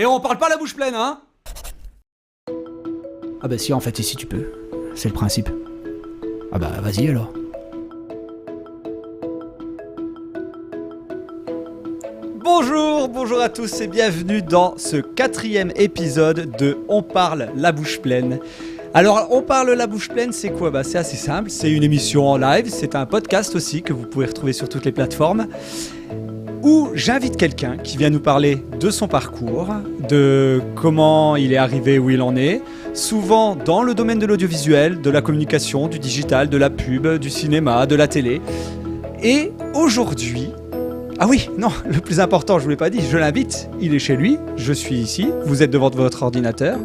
Et on parle pas la bouche pleine, hein? Ah bah si, en fait, ici tu peux. C'est le principe. Ah bah vas-y alors. Bonjour à tous et bienvenue dans ce 4e épisode de On parle la bouche pleine. Alors, On parle la bouche pleine, c'est quoi? Bah c'est assez simple, c'est une émission en live, c'est un podcast aussi que vous pouvez retrouver sur toutes les plateformes, où j'invite quelqu'un qui vient nous parler de son parcours, de comment il est arrivé où il en est, souvent dans le domaine de l'audiovisuel, de la communication, du digital, de la pub, du cinéma, de la télé. Et aujourd'hui... Ah oui, non, le plus important, je ne vous l'ai pas dit, je l'invite, il est chez lui, je suis ici, vous êtes devant votre ordinateur.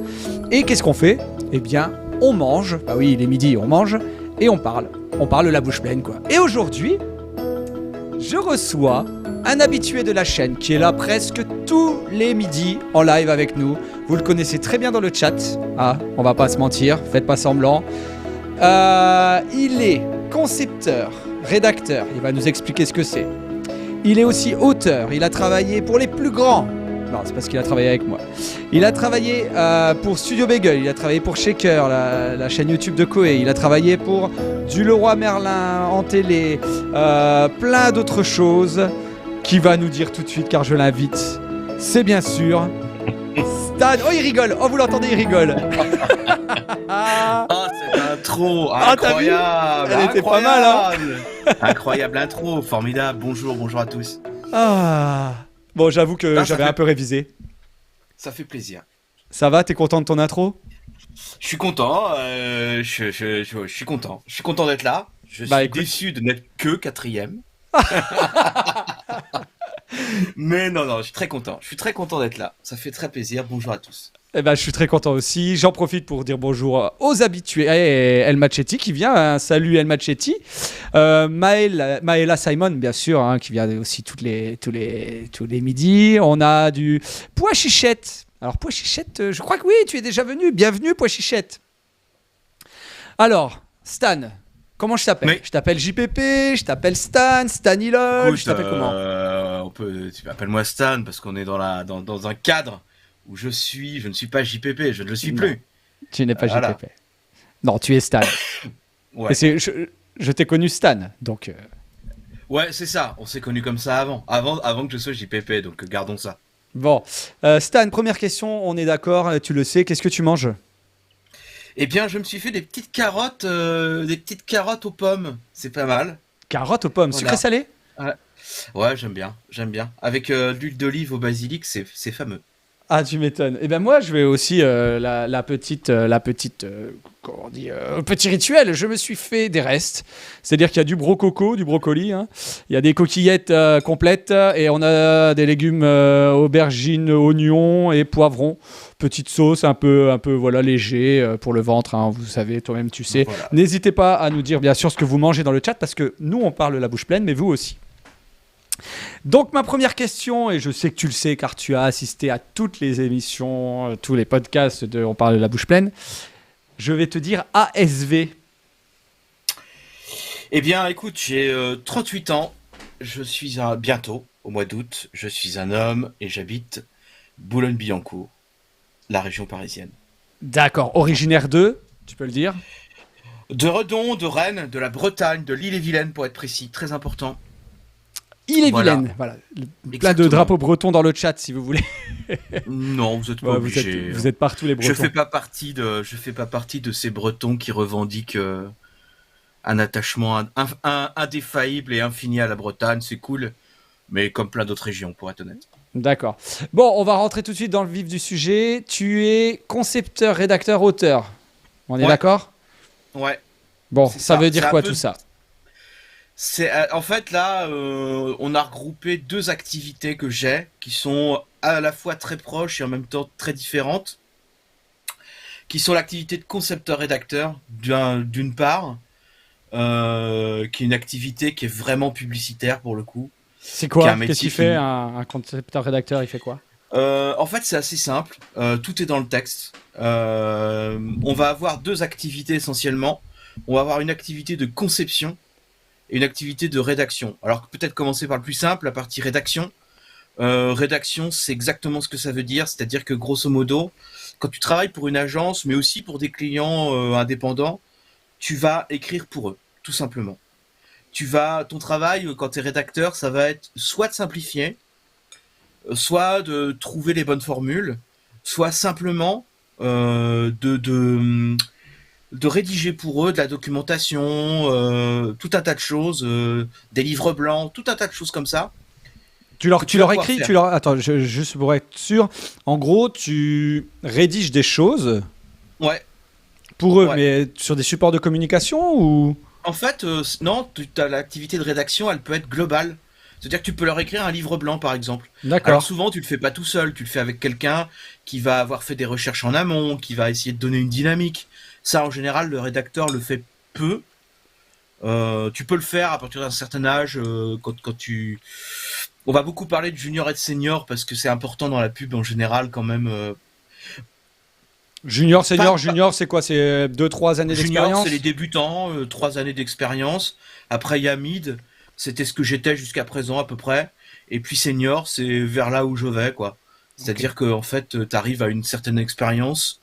Et qu'est-ce qu'on fait? Eh bien, on mange, bah oui, il est midi, on mange, et on parle la bouche pleine quoi. Et aujourd'hui, je reçois un habitué de la chaîne qui est là presque tous les midis en live avec nous. Vous le connaissez très bien dans le chat, ah, on va pas se mentir, faites pas semblant. Il est concepteur, rédacteur, il va nous expliquer ce que c'est. Il est aussi auteur, il a travaillé pour les plus grands. Non, c'est parce qu'il a travaillé avec moi. Il a travaillé pour Studio Bagel, il a travaillé pour Shaker, la chaîne YouTube de Koé. Il a travaillé pour Du Leroy Merlin en télé, plein d'autres choses qui va nous dire tout de suite car je l'invite. C'est bien sûr Stan. Oh, il rigole. Oh, vous l'entendez, il rigole. Oh, cette intro incroyable. Elle était pas mal, hein. Incroyable intro, formidable. Bonjour à tous. Ah. Bon, j'avoue que j'avais un peu révisé. Ça fait plaisir. Ça va, t'es content de ton intro? Je suis content, je suis content. Je suis content d'être là. Je suis déçu de n'être que 4e. Mais non, je suis très content. Je suis très content d'être là. Ça fait très plaisir. Bonjour à tous. Eh ben, je suis très content aussi. J'en profite pour dire bonjour aux habitués. El Machetti qui vient. Salut El Machetti. Maëla Simon, bien sûr, hein, qui vient aussi tous les midis. On a du Pois Chichette. Alors, Pois Chichette, je crois que oui, tu es déjà venu. Bienvenue, Pois Chichette. Alors, Stan, comment je t'appelle? Je t'appelle JPP, je t'appelle Stan, Stanilol, je t'appelle comment? Tu m'appelles-moi Stan parce qu'on est dans un cadre où je ne suis pas JPP, je ne le suis plus. Tu n'es pas JPP. Non, tu es Stan. Ouais. Et je t'ai connu Stan, donc... Ouais, c'est ça, on s'est connu comme ça avant que je sois JPP, donc gardons ça. Bon, Stan, première question, on est d'accord, tu le sais, qu'est-ce que tu manges? Eh bien, je me suis fait des petites carottes aux pommes, c'est pas mal. Carottes aux pommes, voilà. Sucré-salé? Ouais, j'aime bien. Avec de l'huile d'olive au basilic, c'est fameux. Ah, tu m'étonnes. Eh ben moi, je vais aussi le petit rituel. Je me suis fait des restes, c'est-à-dire qu'il y a du brocoli, hein. Il y a des coquillettes complètes et on a des légumes, aubergines, oignons et poivrons. Petite sauce un peu voilà léger pour le ventre, hein, vous savez, toi-même tu sais. Voilà. N'hésitez pas à nous dire bien sûr ce que vous mangez dans le chat parce que nous on parle la bouche pleine, mais vous aussi. Donc ma première question, et je sais que tu le sais car tu as assisté à toutes les émissions, tous les podcasts de On parle de la bouche pleine, je vais te dire ASV. Eh bien écoute, j'ai 38 ans, je suis bientôt, au mois d'août, je suis un homme et j'habite Boulogne-Billancourt, la région parisienne. D'accord, originaire de, tu peux le dire? De Redon, de Rennes, de la Bretagne, de l'Ille-et-Vilaine pour être précis, très important. Ille-et-Vilaine, voilà. Plein de drapeaux bretons dans le chat si vous voulez. Non, vous êtes pas obligés. Vous êtes partout les Bretons. Je fais pas partie de ces Bretons qui revendiquent un attachement indéfaillible et infini à la Bretagne, c'est cool, mais comme plein d'autres régions pour être honnête. D'accord. Bon, on va rentrer tout de suite dans le vif du sujet. Tu es concepteur, rédacteur, auteur. On est d'accord? Ouais. Bon, ça veut dire quoi tout ça? En fait là, on a regroupé deux activités que j'ai, qui sont à la fois très proches et en même temps très différentes, qui sont l'activité de concepteur-rédacteur d'une part, qui est une activité qui est vraiment publicitaire pour le coup. C'est quoi? Qu'est-ce qu'il fait un concepteur-rédacteur? Il fait quoi? En fait, c'est assez simple. Tout est dans le texte. On va avoir deux activités essentiellement. On va avoir une activité de conception et une activité de rédaction. Alors peut-être commencer par le plus simple, la partie rédaction. Rédaction, c'est exactement ce que ça veut dire, c'est-à-dire que grosso modo, quand tu travailles pour une agence, mais aussi pour des clients indépendants, tu vas écrire pour eux, tout simplement. Ton travail quand tu es rédacteur, ça va être soit de simplifier, soit de trouver les bonnes formules, soit simplement de rédiger pour eux de la documentation, tout un tas de choses, des livres blancs, tout un tas de choses comme ça. Tu leur écris, attends, juste pour être sûr, en gros, tu rédiges des choses Ouais. pour eux, Ouais. mais sur des supports de communication ou... En fait, non, l'activité de rédaction, elle peut être globale. C'est-à-dire que tu peux leur écrire un livre blanc, par exemple. Alors D'accord. souvent, tu le fais pas tout seul, tu le fais avec quelqu'un qui va avoir fait des recherches en amont, qui va essayer de donner une dynamique. Ça, en général, le rédacteur le fait peu. Tu peux le faire à partir d'un certain âge, quand tu... On va beaucoup parler de junior et de senior parce que c'est important dans la pub en général quand même. Junior, senior, Pas- junior, c'est quoi? C'est 2-3 années Junior, d'expérience? c'est les débutants, 3 années d'expérience. Après, il y a mid, c'était ce que j'étais jusqu'à présent à peu près. Et puis senior, c'est vers là où je vais, quoi. C'est-à-dire que en fait, tu arrives à une certaine expérience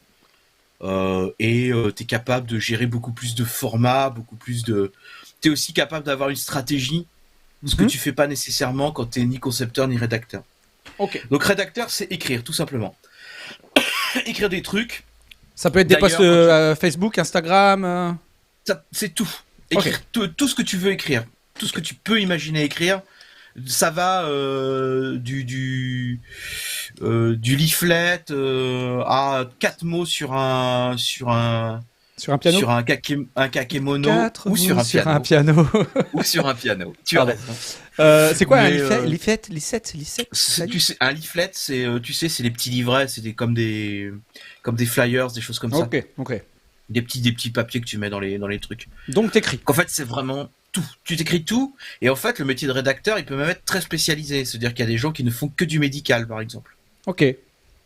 et tu es capable de gérer beaucoup plus de formats, beaucoup plus de... Tu es aussi capable d'avoir une stratégie, ce que Mhm. tu fais pas nécessairement quand tu es ni concepteur ni rédacteur. Ok. Donc rédacteur, c'est écrire, tout simplement. Écrire des trucs, Ça peut être des D'ailleurs, posts quand Facebook, Instagram. c'est tout. Écrire tout ce que tu veux écrire, tout ce que tu peux imaginer écrire. Ça va du leaflet à 4 mots sur un Sur un piano. sur un kakémono 4 ou sur mots un piano piano. ou sur un piano. Tu as Pardon. raison. C'est quoi un Mais, leaflet? Leaflet? Tu sais, un leaflet, c'est c'est les petits livrets, c'est comme des flyers, des choses comme ça, Ok. des petits papiers que tu mets dans les trucs. Donc t'écris. En fait, c'est vraiment tout. Tu t'écris tout, et en fait, le métier de rédacteur, il peut même être très spécialisé. C'est-à-dire qu'il y a des gens qui ne font que du médical, par exemple. Ok.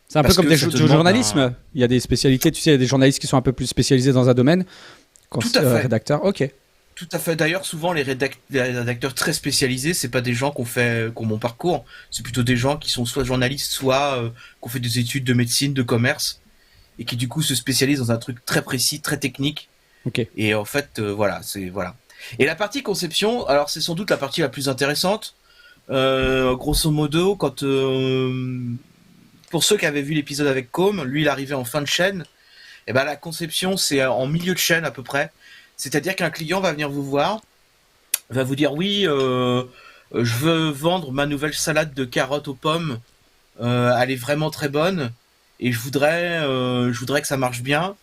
C'est un Parce peu comme que du ça te demande journalisme. Il y a des spécialités, tu sais, il y a des journalistes qui sont un peu plus spécialisés dans un domaine. Quand Tout à fait. rédacteur, ok. Tout à fait. D'ailleurs, souvent, les rédacteurs très spécialisés, c'est pas des gens qui ont mon parcours. C'est plutôt des gens qui sont soit journalistes, soit qui ont fait des études de médecine, de commerce, et qui du coup se spécialisent dans un truc très précis, très technique. Ok. Et en fait, voilà. Et la partie conception, alors c'est sans doute la partie la plus intéressante. Grosso modo, pour ceux qui avaient vu l'épisode avec Com, lui il arrivait en fin de chaîne. Et ben la conception c'est en milieu de chaîne à peu près. C'est-à-dire qu'un client va venir vous voir, va vous dire oui, je veux vendre ma nouvelle salade de carottes aux pommes. Elle est vraiment très bonne et je voudrais que ça marche bien.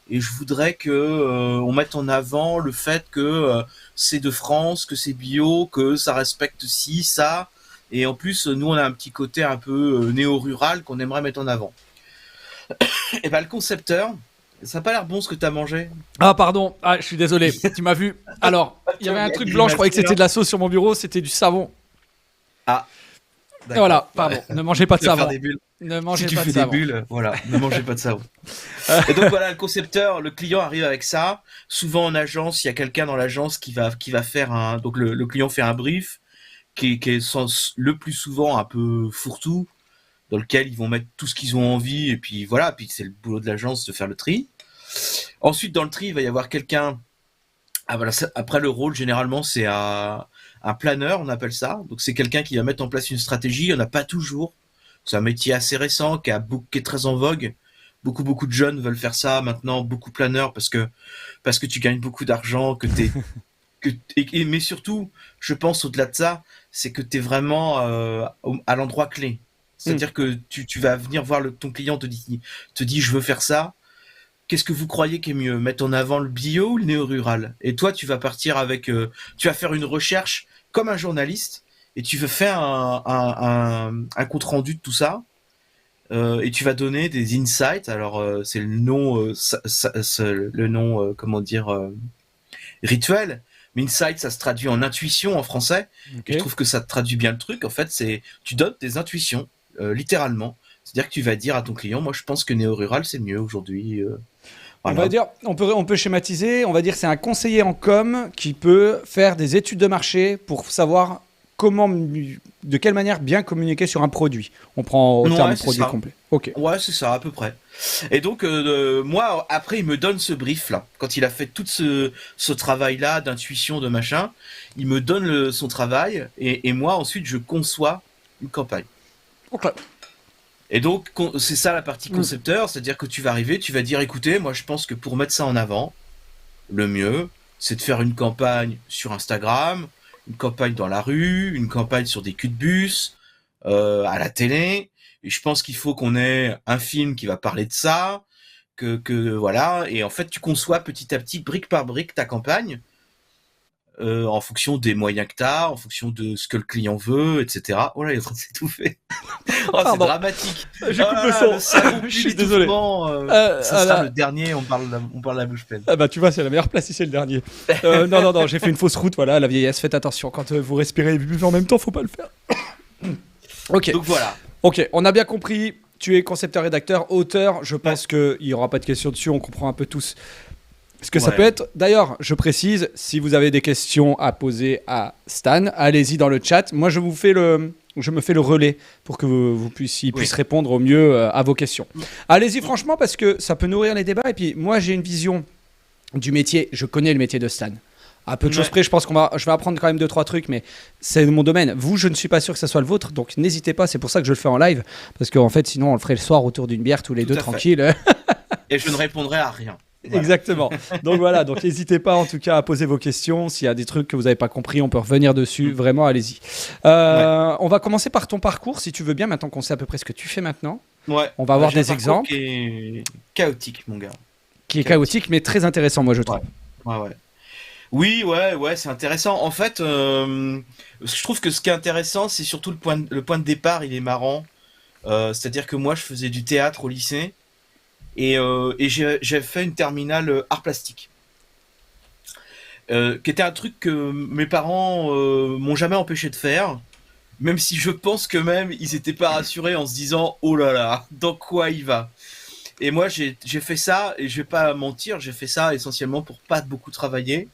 Et je voudrais que on mette en avant le fait que c'est de France, que c'est bio, que ça respecte ci, ça. Et en plus, nous, on a un petit côté un peu néo-rural qu'on aimerait mettre en avant. Et ben le concepteur, ça n'a pas l'air bon ce que tu as mangé. Ah pardon, je suis désolé, tu m'as vu. Alors, il y avait un truc blanc, je croyais que c'était de la sauce sur mon bureau, c'était du savon. Ah. Et voilà, pardon, ne mangez pas de Tu vas faire savon. des bulles. Ne mangez Si tu pas fais de des savon. bulles, voilà, ne mangez pas de savon. Et donc voilà, le concepteur, le client arrive avec ça. Souvent en agence, il y a quelqu'un dans l'agence qui va faire un. Donc le client fait un brief qui est le plus souvent un peu fourre-tout, dans lequel ils vont mettre tout ce qu'ils ont envie et puis voilà. Puis c'est le boulot de l'agence de faire le tri. Ensuite dans le tri, il va y avoir quelqu'un. Ah voilà. Après le rôle généralement c'est un planeur, on appelle ça. Donc c'est quelqu'un qui va mettre en place une stratégie. Il n'y en a pas toujours. C'est un métier assez récent qui est très en vogue. Beaucoup de jeunes veulent faire ça maintenant, beaucoup planeurs parce que tu gagnes beaucoup d'argent, mais surtout, je pense au-delà de ça, c'est que tu es vraiment à l'endroit clé. C'est-à-dire que tu vas venir voir ton client te dit je veux faire ça. Qu'est-ce que vous croyez qui est mieux, mettre en avant le bio ou le néo-rural? Et toi, tu vas partir tu vas faire une recherche comme un journaliste et tu veux faire un compte rendu de tout ça. Et tu vas donner des insights. Alors c'est le nom, comment dire, rituel. Mais insight, ça se traduit en intuition en français. Ok. Et je trouve que ça traduit bien le truc. En fait, tu donnes des intuitions, littéralement. C'est-à-dire que tu vas dire à ton client, moi je pense que néo-rural c'est mieux aujourd'hui. Voilà. On va dire, on peut schématiser, on va dire que c'est un conseiller en com qui peut faire des études de marché pour savoir de quelle manière bien communiquer sur un produit. On prend au terme produit complet. Ok. Ouais, c'est ça, à peu près. Et donc, moi, après, il me donne ce brief-là. Quand il a fait tout ce travail-là d'intuition, de machin, il me donne son travail, et moi, ensuite, je conçois une campagne. Ok. Et donc, c'est ça la partie concepteur, c'est-à-dire que tu vas arriver, tu vas dire, écoutez, moi, je pense que pour mettre ça en avant, le mieux, c'est de faire une campagne sur Instagram, une campagne dans la rue, une campagne sur des culs de bus, à la télé. Et je pense qu'il faut qu'on ait un film qui va parler de ça, que voilà. Et en fait, tu conçois petit à petit, brique par brique, ta campagne, en fonction des moyens que t'as, en fonction de ce que le client veut, etc. Oh là, il est en train de s'étouffer. Oh, c'est dramatique. Je coupe le son. Je suis désolé. Ça sera le dernier, on parle la bouche pleine. Ah bah tu vois, c'est la meilleure place si c'est le dernier. Non, j'ai fait une fausse route, voilà, la vieillesse, faites attention. Quand vous respirez et buvez en même temps, faut pas le faire. Ok. Donc voilà. Ok, on a bien compris, tu es concepteur, rédacteur, auteur, je pense qu'il n'y aura pas de questions dessus, on comprend un peu tous ce que ça peut être. D'ailleurs, je précise, si vous avez des questions à poser à Stan, allez-y dans le chat. Moi, je me fais le relais pour que il puisse répondre au mieux à vos questions. Allez-y franchement, parce que ça peut nourrir les débats. Et puis, moi, j'ai une vision du métier. Je connais le métier de Stan. À peu de choses près, je pense je vais apprendre quand même 2-3 trucs, mais c'est mon domaine. Vous, je ne suis pas sûr que ça soit le vôtre, donc n'hésitez pas. C'est pour ça que je le fais en live, parce qu'en fait, sinon, on le ferait le soir autour d'une bière tous les deux, tranquille. Et je ne répondrai à rien. Voilà. Exactement. Donc voilà, donc n'hésitez pas en tout cas à poser vos questions. S'il y a des trucs que vous n'avez pas compris, on peut revenir dessus. Vraiment, allez-y. On va commencer par ton parcours, si tu veux bien, maintenant qu'on sait à peu près ce que tu fais maintenant. Ouais. On va avoir des exemples. Qui est chaotique, mon gars. Qui est chaotique, mais très intéressant, moi, je trouve. Ouais. Oui, ouais, c'est intéressant. En fait, je trouve que ce qui est intéressant, c'est surtout le point de départ, il est marrant. C'est-à-dire que moi, je faisais du théâtre au lycée. Et j'ai fait une terminale art plastique, qui était un truc que mes parents m'ont jamais empêché de faire, même si je pense que même ils étaient pas rassurés en se disant oh là là, dans quoi il va. Et moi j'ai fait ça, et je vais pas mentir, j'ai fait ça essentiellement pour pas beaucoup travailler.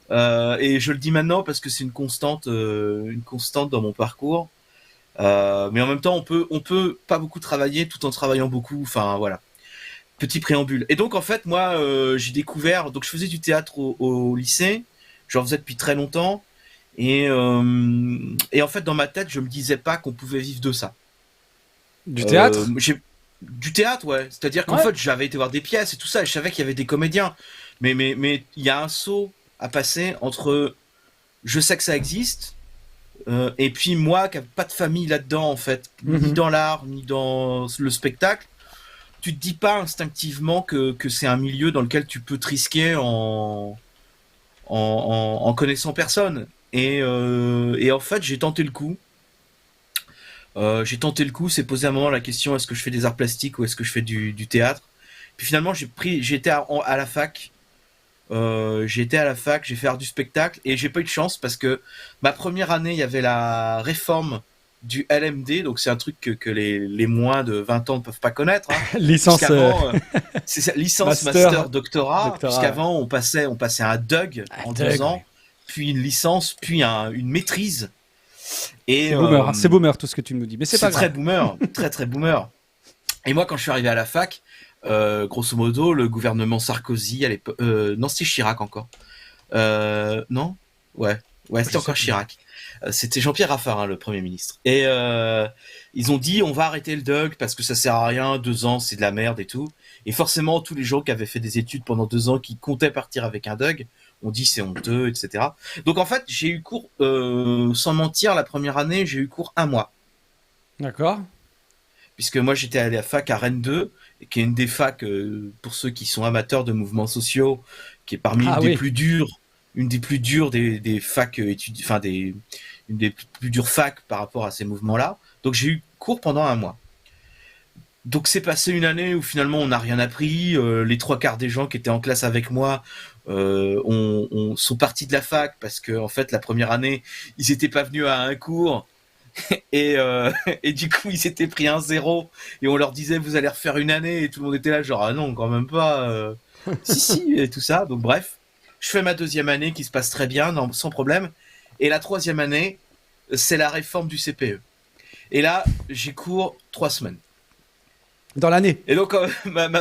Et je le dis maintenant parce que c'est une constante dans mon parcours. Mais en même temps on peut pas beaucoup travailler tout en travaillant beaucoup. Enfin voilà. Petit préambule. Et donc en fait moi j'ai découvert, donc je faisais du théâtre au lycée, j'en faisais depuis très longtemps, et en fait dans ma tête je me disais pas qu'on pouvait vivre de ça. Du théâtre Du théâtre, ouais. C'est-à-dire qu'en fait j'avais été voir des pièces et tout ça, et je savais qu'il y avait des comédiens, mais il y a un saut à passer entre je sais que ça existe et puis moi qui n'ai pas de famille là-dedans en fait, ni dans l'art ni dans le spectacle. Tu te dis pas instinctivement que c'est un milieu dans lequel tu peux te risquer en connaissant personne. Et en fait, j'ai tenté le coup. C'est posé à un moment la question, est-ce que je fais des arts plastiques ou est-ce que je fais du théâtre? Puis finalement, j'étais à la fac. J'ai fait art du spectacle, et j'ai pas eu de chance parce que ma première année, il y avait la réforme du LMD, donc c'est un truc que les moins de 20 ans ne peuvent pas connaître. Hein. Licence, c'est ça, licence, master, doctorat. Puisqu'avant on passait un DUG en 2 ans, puis une licence, puis une maîtrise. Et c'est boomer tout ce que tu nous dis, mais c'est pas grave. Très boomer, très boomer. Et moi, quand je suis arrivé à la fac, grosso modo, le gouvernement Sarkozy à l'époque, non, c'était Chirac encore. Non, ouais, c'était encore Chirac. C'était Jean-Pierre Raffarin, le Premier ministre. Et ils ont dit, on va arrêter le DUG parce que ça sert à rien, 2 ans, c'est de la merde et tout. Et forcément, tous les gens qui avaient fait des études pendant 2 ans, qui comptaient partir avec un DUG, ont dit c'est honteux, etc. Donc en fait, j'ai eu cours, sans mentir, la première année, j'ai eu cours 1 mois. D'accord. Puisque moi, j'étais allé à la fac à Rennes 2, qui est une des facs, pour ceux qui sont amateurs de mouvements sociaux, qui est parmi une des plus dures des facs une des plus dures facs par rapport à ces mouvements-là. Donc j'ai eu cours pendant 1 mois. Donc c'est passé une année où finalement on n'a rien appris. Les 3/4 des gens qui étaient en classe avec moi sont partis de la fac parce que en fait la première année ils étaient pas venus à un cours et du coup ils s'étaient pris un 0 et on leur disait vous allez refaire une année, et tout le monde était là genre ah non quand même pas si et tout ça. Donc bref. Je fais ma 2e année qui se passe très bien, sans problème. Et la 3e année, c'est la réforme du CPE. Et là, j'y cours 3 semaines. Dans l'année. Et donc, ma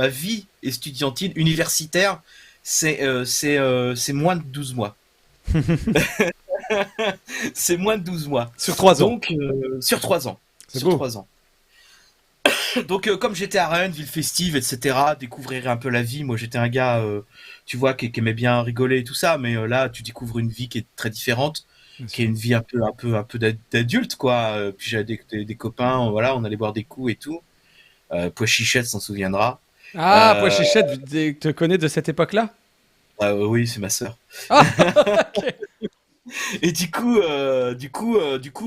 vie estudiantine, universitaire, c'est moins de 12 mois. C'est moins de 12 mois. Sur 3 ans. Donc, sur 3 ans. C'est sur beau. 3 ans. Donc, comme j'étais à Rennes, ville festive, etc., découvrir un peu la vie. Moi, j'étais un gars, tu vois, qui aimait bien rigoler et tout ça, mais là, tu découvres une vie qui est très différente, qui est une vie un peu d'adulte, quoi. Puis j'avais des copains, voilà, on allait boire des coups et tout. Pois-Chichette s'en souviendra. Ah, Euh, Pois-Chichette, tu te connais de cette époque-là? oui, c'est ma sœur. Ah, ok. Et du coup,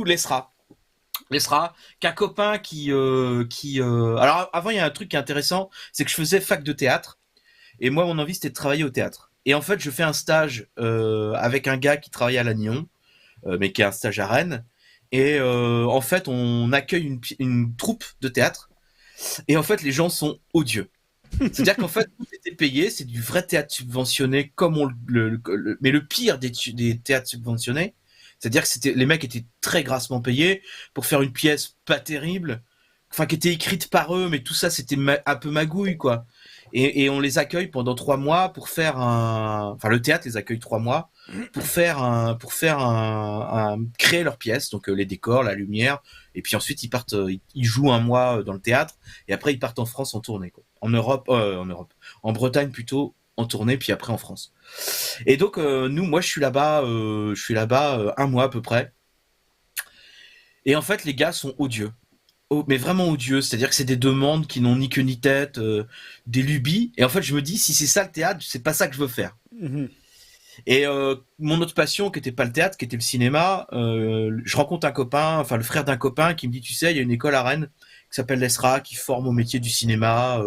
Lesra, qu'un copain alors avant, il y a un truc qui est intéressant, c'est que je faisais fac de théâtre, et moi, mon envie, c'était de travailler au théâtre. Et en fait, je fais un stage avec un gars qui travaillait à Lannion, mais qui est un stage à Rennes. Et en fait, on accueille une troupe de théâtre, et en fait, les gens sont odieux. C'est-à-dire qu'en fait, tout était payé, c'est du vrai théâtre subventionné, comme mais le pire des théâtres subventionnés, c'est-à-dire que les mecs étaient très grassement payés pour faire une pièce pas terrible, enfin qui était écrite par eux, mais tout ça c'était un peu magouille, quoi. Et on les accueille pendant 3 mois pour faire enfin le théâtre les accueille 3 mois pour créer leur pièce, donc les décors, la lumière, et puis ensuite ils partent, ils jouent un mois dans le théâtre, et après ils partent en France en tournée, quoi. En Europe, en Bretagne plutôt en tournée, puis après en France. Et donc moi je suis là-bas, un mois à peu près. Et en fait les gars sont odieux. Mais vraiment odieux, c'est-à-dire que c'est des demandes qui n'ont ni queue ni tête, des lubies. Et en fait je me dis, si c'est ça le théâtre, c'est pas ça que je veux faire. Mhm. Et mon autre passion, qui était pas le théâtre, qui était le cinéma, je rencontre un copain, enfin le frère d'un copain, qui me dit, tu sais, il y a une école à Rennes qui s'appelle l'ESRA, qui forme au métier du cinéma.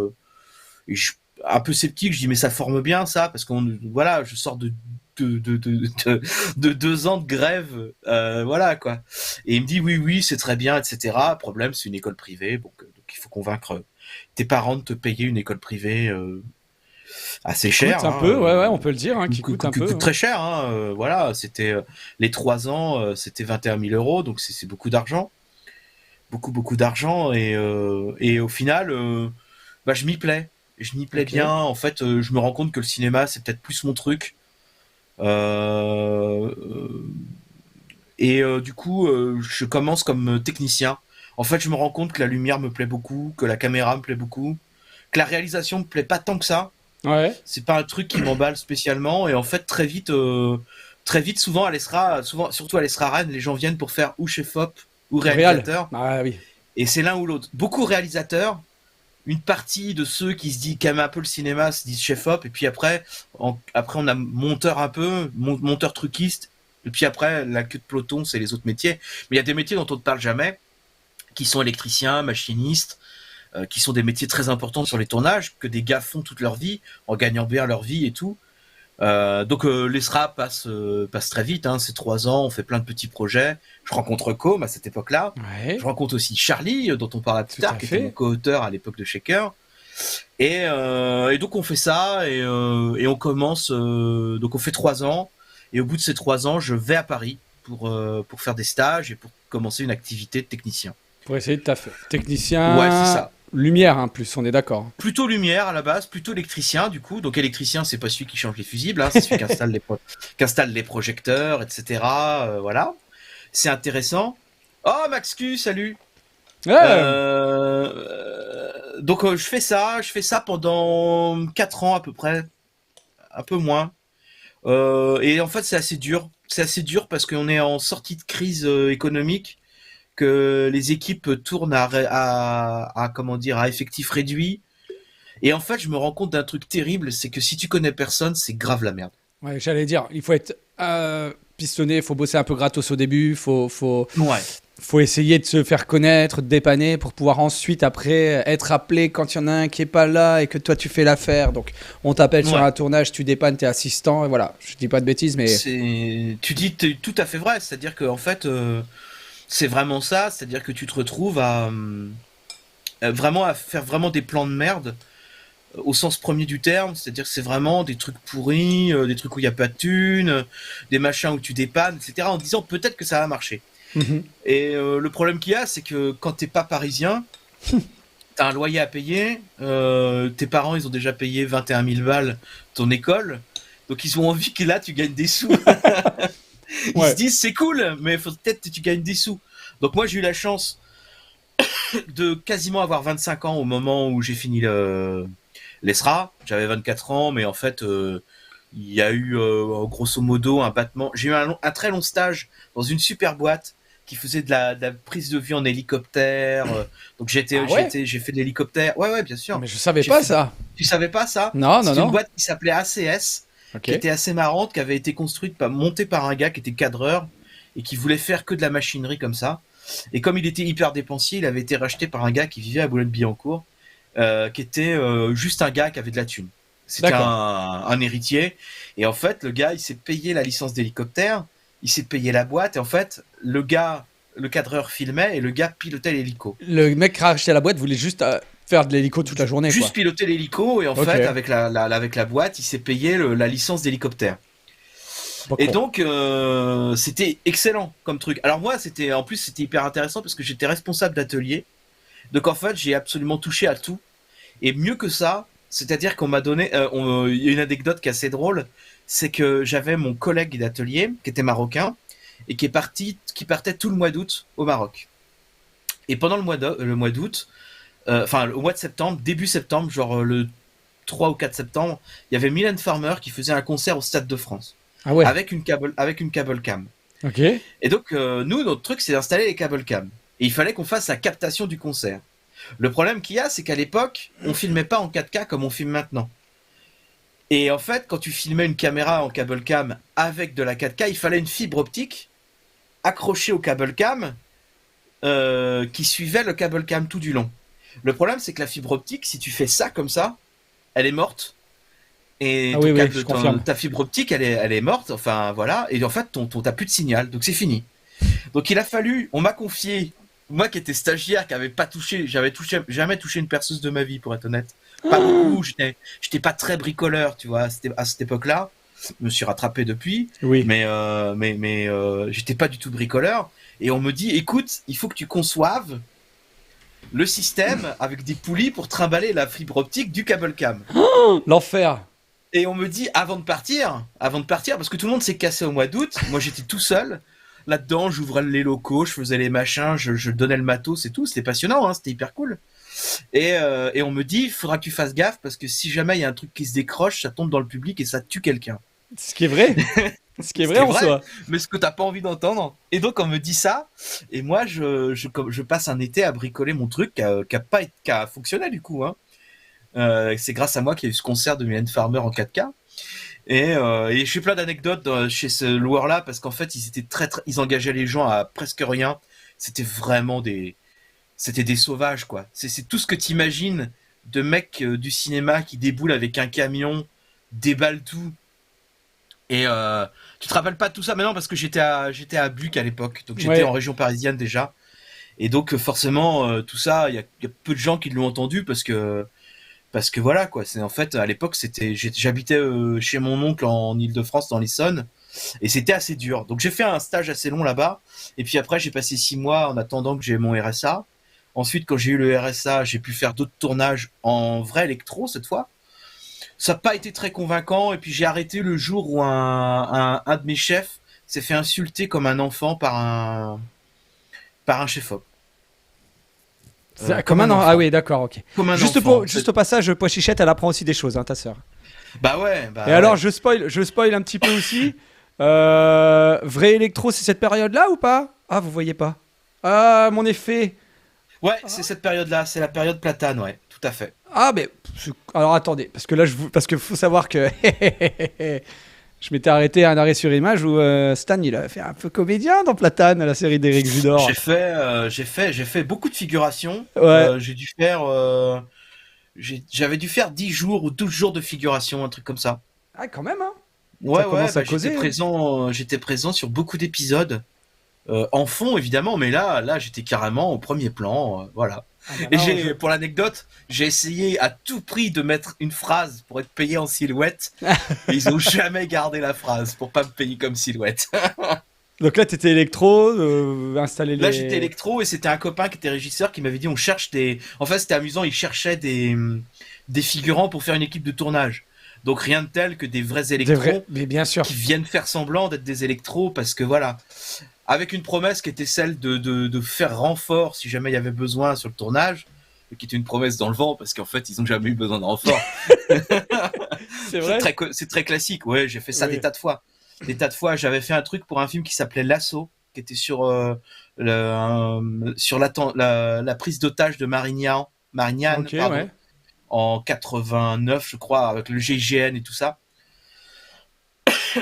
Et je suis un peu sceptique, je dis, mais ça forme bien ça, parce voilà, je sors de 2 ans de grève, voilà quoi. Et il me dit, oui, c'est très bien, etc. Le problème, c'est une école privée, donc il faut convaincre tes parents de te payer une école privée assez cher, Coûte un peu, ouais, on peut le dire, hein, qui coûte un peu. très cher, hein, voilà, c'était les 3 ans, c'était 21 000 euros, donc c'est beaucoup d'argent, beaucoup d'argent, et au final, je m'y plais, Ok. bien. En fait, je me rends compte que le cinéma, c'est peut-être plus mon truc, euh, et du coup, je commence comme technicien. En fait, je me rends compte que la lumière me plaît beaucoup, que la caméra me plaît beaucoup, que la réalisation me plaît pas tant que ça. Ouais. C'est pas un truc qui m'emballe spécialement, et en fait très vite, souvent surtout à l'ESRA Rennes, les gens viennent pour faire ou chef-op ou Réal. réalisateur, Ah oui. et c'est l'un ou l'autre. Beaucoup réalisateurs, une partie de ceux qui aiment un peu le cinéma se disent chef-op, et puis après on a monteur un peu, monteur truquiste, et puis après la queue de peloton, c'est les autres métiers. Mais il y a des métiers dont on ne parle jamais, qui sont électriciens, machinistes, qui sont des métiers très importants sur les tournages, que des gars font toute leur vie, en gagnant bien leur vie et tout. Donc l'ESRA passe très vite, hein, c'est 3 ans, on fait plein de petits projets. Je rencontre Com à cette époque-là. Ouais. Je rencontre aussi Charlie, dont on parlera plus Tout tard, à qui fait. était mon co-auteur à l'époque de Shaker. Et donc on fait ça, et on commence, donc on fait 3 ans, et au bout de ces 3 ans, je vais à Paris pour faire des stages et pour commencer une activité de technicien. Pour essayer de taffer. Ouais, Technicien. c'est ça. Lumière, hein, plus, on est d'accord. Plutôt lumière à la base, plutôt électricien du coup. Donc électricien, c'est pas celui qui change les fusibles, hein, c'est celui qui installe les projecteurs, etc. Voilà, c'est intéressant. Oh Maxcu, salut. Ouais. Donc je fais ça pendant 4 ans à peu près, un peu moins. Et en fait, c'est assez dur. C'est assez dur parce qu'on est en sortie de crise économique, que les équipes tournent comment dire, à effectif réduit. Et en fait, je me rends compte d'un truc terrible, c'est que si tu connais personne, c'est grave la merde. Ouais, j'allais dire, il faut être pistonné, il faut bosser un peu gratos au début, Ouais. faut essayer de se faire connaître, de dépanner pour pouvoir ensuite, après, être appelé quand il y en a un qui est pas là et que toi tu fais l'affaire. Donc, on t'appelle sur Ouais. un tournage, tu dépannes, t'es assistant, et voilà. Je dis pas de bêtises, mais. Tu dis t'es tout à fait vrai, c'est-à-dire que en fait, c'est vraiment ça, c'est-à-dire que tu te retrouves vraiment à faire vraiment des plans de merde, au sens premier du terme, c'est-à-dire que c'est vraiment des trucs pourris, des trucs où il y a pas de thunes, des machins où tu dépannes, etc. En disant peut-être que ça va marcher. Mhm. Et le problème qu'il y a, c'est que quand t'es pas parisien, t'as un loyer à payer, tes parents ils ont déjà payé 21 000 balles ton école, donc ils ont envie que là tu gagnes des sous. Ils Ouais. se disent c'est cool, mais faut peut-être que tu gagnes des sous. Donc moi j'ai eu la chance de quasiment avoir 25 ans au moment où j'ai fini l'ESRA. J'avais 24 ans, mais en fait il y a eu grosso modo un battement. J'ai eu un très long stage dans une super boîte qui faisait de la prise de vue en hélicoptère. Donc Ah ouais? j'ai fait de l'hélicoptère. Ouais, bien sûr. Mais je savais J'ai pas fait- ça. Tu savais pas ça? Non, non, C'était une non. boîte qui s'appelait ACS, Ok. qui était assez marrante, qui avait été construite, montée par un gars qui était cadreur et qui voulait faire que de la machinerie comme ça. Et comme il était hyper dépensier, il avait été racheté par un gars qui vivait à Boulogne-Billancourt, qui était juste un gars qui avait de la thune. C'était D'accord. un héritier. Et en fait, le gars, il s'est payé la licence d'hélicoptère, il s'est payé la boîte, et en fait, le cadreur filmait et le gars pilotait l'hélico. Le mec qui a acheté la boîte voulait juste faire de l'hélico toute la journée, Juste quoi. piloter l'hélico, et en Ok. fait, avec avec la boîte, il s'est payé la licence d'hélicoptère. Pas Et con. donc, c'était excellent comme truc. Alors moi, en plus, c'était hyper intéressant parce que j'étais responsable d'atelier. Donc en fait, j'ai absolument touché à tout. Et mieux que ça, c'est-à-dire qu'on m'a donné, il y a une anecdote qui est assez drôle, c'est que j'avais mon collègue d'atelier qui était marocain et qui partait tout le mois d'août au Maroc. Et pendant le mois d'août, enfin au mois de septembre, début septembre, genre le 3 ou 4 septembre, il y avait Mylène Farmer qui faisait un concert au Stade de France Ah ouais. avec une cable cam. Ok. Et donc nous, notre truc, c'est d'installer les cable cam. Et il fallait qu'on fasse la captation du concert. Le problème qu'il y a, c'est qu'à l'époque, on filmait pas en 4K comme on filme maintenant. Et en fait, quand tu filmais une caméra en cable cam avec de la 4K, il fallait une fibre optique accrochée au cable cam qui suivait le cable cam tout du long. Le problème, c'est que la fibre optique, si tu fais ça comme ça, elle est morte. Et Ah oui, oui, je confirme. ta fibre optique, elle est morte. Enfin, voilà. Et en fait, t'as plus de signal. Donc, c'est fini. Donc, on m'a confié, moi qui étais stagiaire, qui avait pas touché, jamais touché une perceuse de ma vie, pour être honnête. Pas beaucoup. J'étais pas très bricoleur, tu vois, à cette époque-là. Je me suis rattrapé depuis. Oui. Mais j'étais pas du tout bricoleur. Et on me dit, écoute, il faut que tu conçoives le système avec des poulies pour trimballer la fibre optique du câble cam. L'enfer. Et on me dit avant de partir, parce que tout le monde s'est cassé au mois d'août, moi j'étais tout seul. Là-dedans, j'ouvrais les locaux, je faisais les machins, je donnais le matos et tout. C'était passionnant, hein, c'était hyper cool. Et on me dit, il faudra que tu fasses gaffe parce que si jamais il y a un truc qui se décroche, ça tombe dans le public et ça tue quelqu'un. Ce qui est vrai. Ce qui est vrai en soi. Mais ce que t'as pas envie d'entendre. Et donc on me dit ça, et moi je passe un été à bricoler mon truc qui a fonctionné du coup. Hein. C'est grâce à moi qu'il y a eu ce concert de Mylène Farmer en 4K. Et je fais plein d'anecdotes chez ce loueur-là parce qu'en fait ils étaient ils engageaient les gens à presque rien. C'était vraiment c'était des sauvages quoi. C'est tout ce que t'imagines de mecs du cinéma qui déboulent avec un camion, déballent tout. Et tu te rappelles pas de tout ça maintenant parce que j'étais à Buc à l'époque, donc j'étais en région parisienne déjà. Et donc forcément tout ça, il y a peu de gens qui l'ont entendu parce que voilà quoi. C'est en fait à l'époque j'habitais chez mon oncle en Île-de-France dans l'Essonne et c'était assez dur. Donc j'ai fait un stage assez long là-bas et puis après j'ai passé 6 mois en attendant que j'ai mon RSA. Ensuite quand j'ai eu le RSA, j'ai pu faire d'autres tournages en vrai électro cette fois. Ça n'a pas été très convaincant et puis j'ai arrêté le jour où un de mes chefs s'est fait insulter comme un enfant par un chef-op. Comme un enfant. Ah oui, d'accord, ok. Comme un enfant. Juste au passage, Pochichette, elle apprend aussi des choses, hein, ta sœur. Bah ouais. Et alors, je spoil un petit peu aussi. Vrai électro, c'est cette période-là ou pas? Ah, vous voyez pas. Ah, mon effet. Ouais, c'est cette période-là, c'est la période platane, ouais, tout à fait. Ah, mais alors attendez, parce que là, parce que faut savoir que je m'étais arrêté à un arrêt sur image où Stan, il a fait un peu comédien dans Platane, la série d'Éric Judor. J'ai fait beaucoup de figurations. Ouais. J'avais dû faire 10 jours ou 12 jours de figuration, un truc comme ça. Ah, quand même, hein. Ouais, Ça commence à j'étais causer, hein. j'étais présent sur beaucoup d'épisodes. en fond évidemment, mais là j'étais carrément au premier plan, voilà. Ah bah Et là, pour l'anecdote, j'ai essayé à tout prix de mettre une phrase pour être payé en silhouette, et ils ont jamais gardé la phrase pour pas me payer comme silhouette. Donc là, t'étais électro, installer les... Là j'étais électro et c'était un copain qui était régisseur qui m'avait dit on cherche des... En fait c'était amusant, il cherchait des figurants pour faire une équipe de tournage. Donc rien de tel que des vrais électros Mais bien sûr. qui viennent faire semblant d'être des électros parce que voilà, avec une promesse qui était celle de faire renfort si jamais il y avait besoin sur le tournage, qui était une promesse dans le vent parce qu'en fait ils ont jamais eu besoin de renfort. C'est vrai. C'est très classique, ouais, j'ai fait ça des tas de fois. Des tas de fois, j'avais fait un truc pour un film qui s'appelait L'Assaut, qui était sur sur la prise d'otage de Marignane, Ok, pardon, ouais. en 89, je crois, avec le GIGN et tout ça.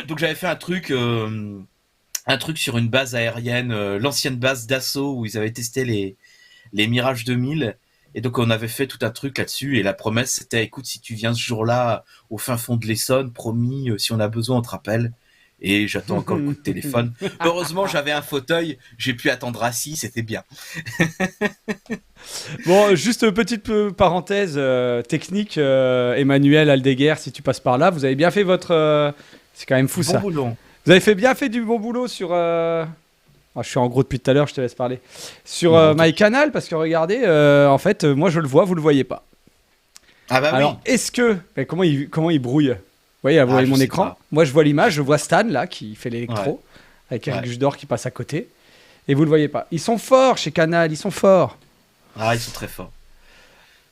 Donc j'avais fait un truc sur une base aérienne, l'ancienne base d'assaut où ils avaient testé les Mirage 2000. Et donc on avait fait tout un truc là-dessus et la promesse c'était écoute si tu viens ce jour-là au fin fond de l'Essonne, promis si on a besoin on te rappelle. Et j'attends encore le coup de téléphone. Heureusement j'avais un fauteuil, j'ai pu attendre assis, c'était bien. Bon, juste petite parenthèse technique. Emmanuel Aldeguer, si tu passes par là, vous avez bien fait votre... c'est quand même fou Bon ça. boulot. Vous avez bien fait du bon boulot sur... Ah, je suis en gros depuis tout à l'heure, je te laisse parler. Sur Non, MyCanal, parce que regardez, en fait, moi je le vois, vous le voyez pas. Ah bah Alors, oui. est-ce que... Mais comment il brouille? Vous voyez, vous voyez Je mon sais écran. pas. Moi je vois l'image, je vois Stan là, qui fait l'électro, avec Eric Ouais. Judor qui passe à côté. Et vous le voyez pas. Ils sont forts chez Canal, ils sont forts. Ah ils sont très forts.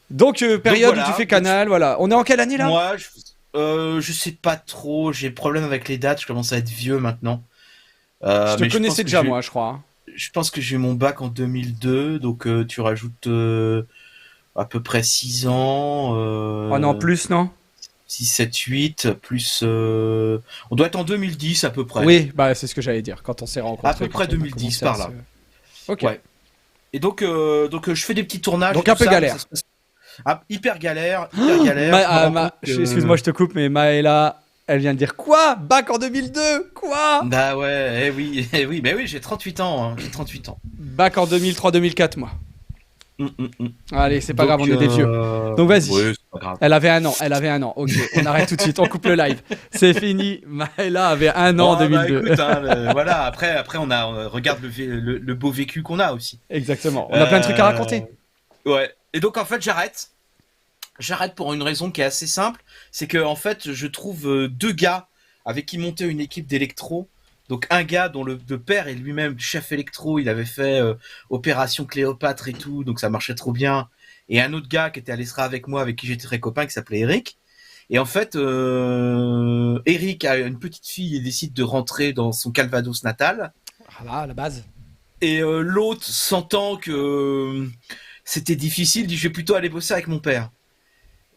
Donc, période voilà, où tu fais Canal, voilà. On est en quelle année là? Moi je sais pas trop, j'ai problème avec les dates, je commence à être vieux maintenant. Je te Mais connaissais déjà moi, je crois. Hein. Je pense que j'ai eu mon bac en 2002, donc tu rajoutes à peu près 6 ans. Oh non, plus, non? 6, 7, 8, plus... on doit être en 2010 à peu près. Oui, bah c'est ce que j'allais dire, quand on s'est rencontrés. À peu près quand on a 2010, commencé par à là. Ok. Ouais. Et donc je fais des petits tournages. Donc et un tout peu ça, galère. mais ça se passe- Ah, hyper galère, hyper galère. Je me rends compte que- Excuse-moi, je te coupe, mais Maëla, elle vient de dire quoi? Bac en 2002? Quoi? Bah ouais, mais oui, j'ai 38 ans, hein, j'ai 38 ans. Bac en 2003-2004, moi. Mm. Allez, c'est pas Donc, grave, on est des vieux. Donc vas-y. Ouais, c'est pas grave. Elle avait un an. Ok, on arrête tout de suite, on coupe le live. C'est fini. Maëla avait un an en Bon, bah, 2002. écoute, voilà, après on regarde le beau vécu qu'on a aussi. Exactement. On a plein de trucs à raconter. Ouais. Et donc en fait j'arrête pour une raison qui est assez simple, c'est que en fait je trouve deux gars avec qui monter une équipe d'électro. Donc un gars dont le père est lui-même chef électro, il avait fait Opération Cléopâtre et tout, donc ça marchait trop bien. Et un autre gars qui était à l'ESRA avec moi, avec qui j'étais très copain, qui s'appelait Eric. Et en fait, Eric a une petite fille et décide de rentrer dans son Calvados natal. Voilà, la base. Et l'autre, sentant que c'était difficile, dit je vais plutôt aller bosser avec mon père.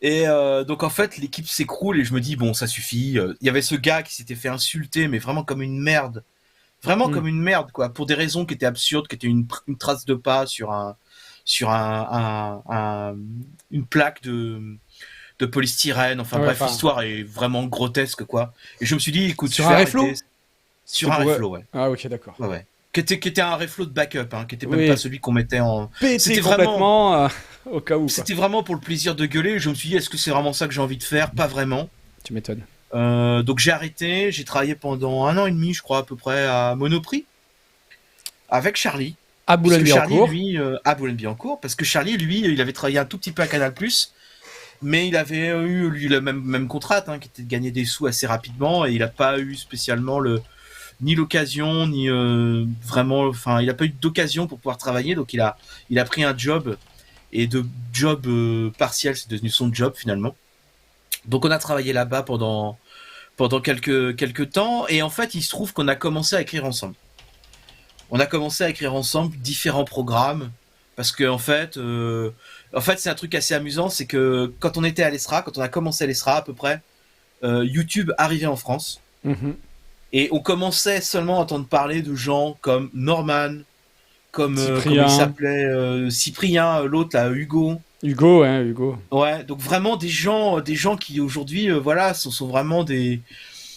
Et donc en fait l'équipe s'écroule et je me dis bon ça suffit. Il y avait ce gars qui s'était fait insulter mais vraiment comme une merde. Vraiment comme une merde quoi. Pour des raisons qui étaient absurdes, qui étaient une trace de pas sur une plaque de polystyrène. Enfin bref, l'histoire est vraiment grotesque quoi. Et je me suis dit écoute, sur un réflo. Sur un réflo, ouais. Ah ok d'accord. Ouais. Qui était un réflo de backup, hein, qui était même pas celui qu'on mettait en. C'était complètement au cas où. C'était vraiment pour le plaisir de gueuler. Je me suis dit, est-ce que c'est vraiment ça que j'ai envie de faire? Pas vraiment. Tu m'étonnes. Donc j'ai arrêté. J'ai travaillé pendant 1 an et demi, je crois, à peu près, à Monoprix. Avec Charlie. À Boulogne-Billancourt. À Boulogne-Billancourt. Parce que Charlie, lui, il avait travaillé un tout petit peu à Canal+. Mais il avait eu, lui, le même contrat, hein, qui était de gagner des sous assez rapidement. Et il n'a pas eu spécialement ni l'occasion, ni vraiment... Enfin, il n'a pas eu d'occasion pour pouvoir travailler. Donc il a pris un job. Et de job partiel, c'est devenu son job finalement. Donc on a travaillé là-bas pendant quelques temps. Et en fait, il se trouve qu'on a commencé à écrire ensemble. On a commencé à écrire ensemble différents programmes. Parce que en fait, c'est un truc assez amusant. C'est que quand on était à l'ESRA, quand on a commencé à l'ESRA à peu près, YouTube arrivait en France. Mm-hmm. Et on commençait seulement à entendre parler de gens comme Norman, comme il s'appelait Cyprien, l'autre là, Hugo. Hugo. Ouais, donc vraiment des gens qui aujourd'hui, voilà, sont vraiment des.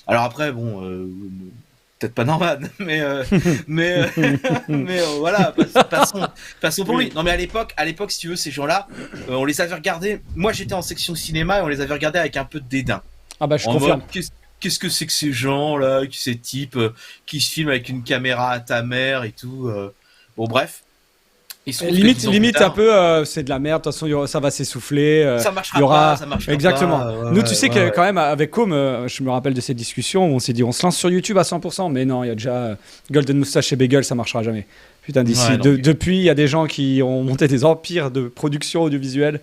Alors après, bon, peut-être pas Norman, mais voilà, passons pour lui. Non, mais à l'époque, si tu veux, ces gens-là, on les avait regardés. Moi, j'étais en section cinéma et on les avait regardés avec un peu de dédain. Ah bah je En confirme. mode, qu'est-ce que c'est que ces gens-là, ces types qui se filment avec une caméra à ta mère et tout. Bon, bref. Il se trouve que 10 ans plus Limite tard, un peu, c'est de la merde. De toute façon, ça va s'essouffler. ça Il marchera y aura pas, ça marchera exactement. pas. Nous, tu sais que quand même avec Com, je me rappelle de ces discussions où on s'est dit, on se lance sur YouTube à 100%, mais non, il y a déjà Golden Moustache et Bagel, ça marchera jamais. Putain, depuis, il y a des gens qui ont monté des empires de production audiovisuelle.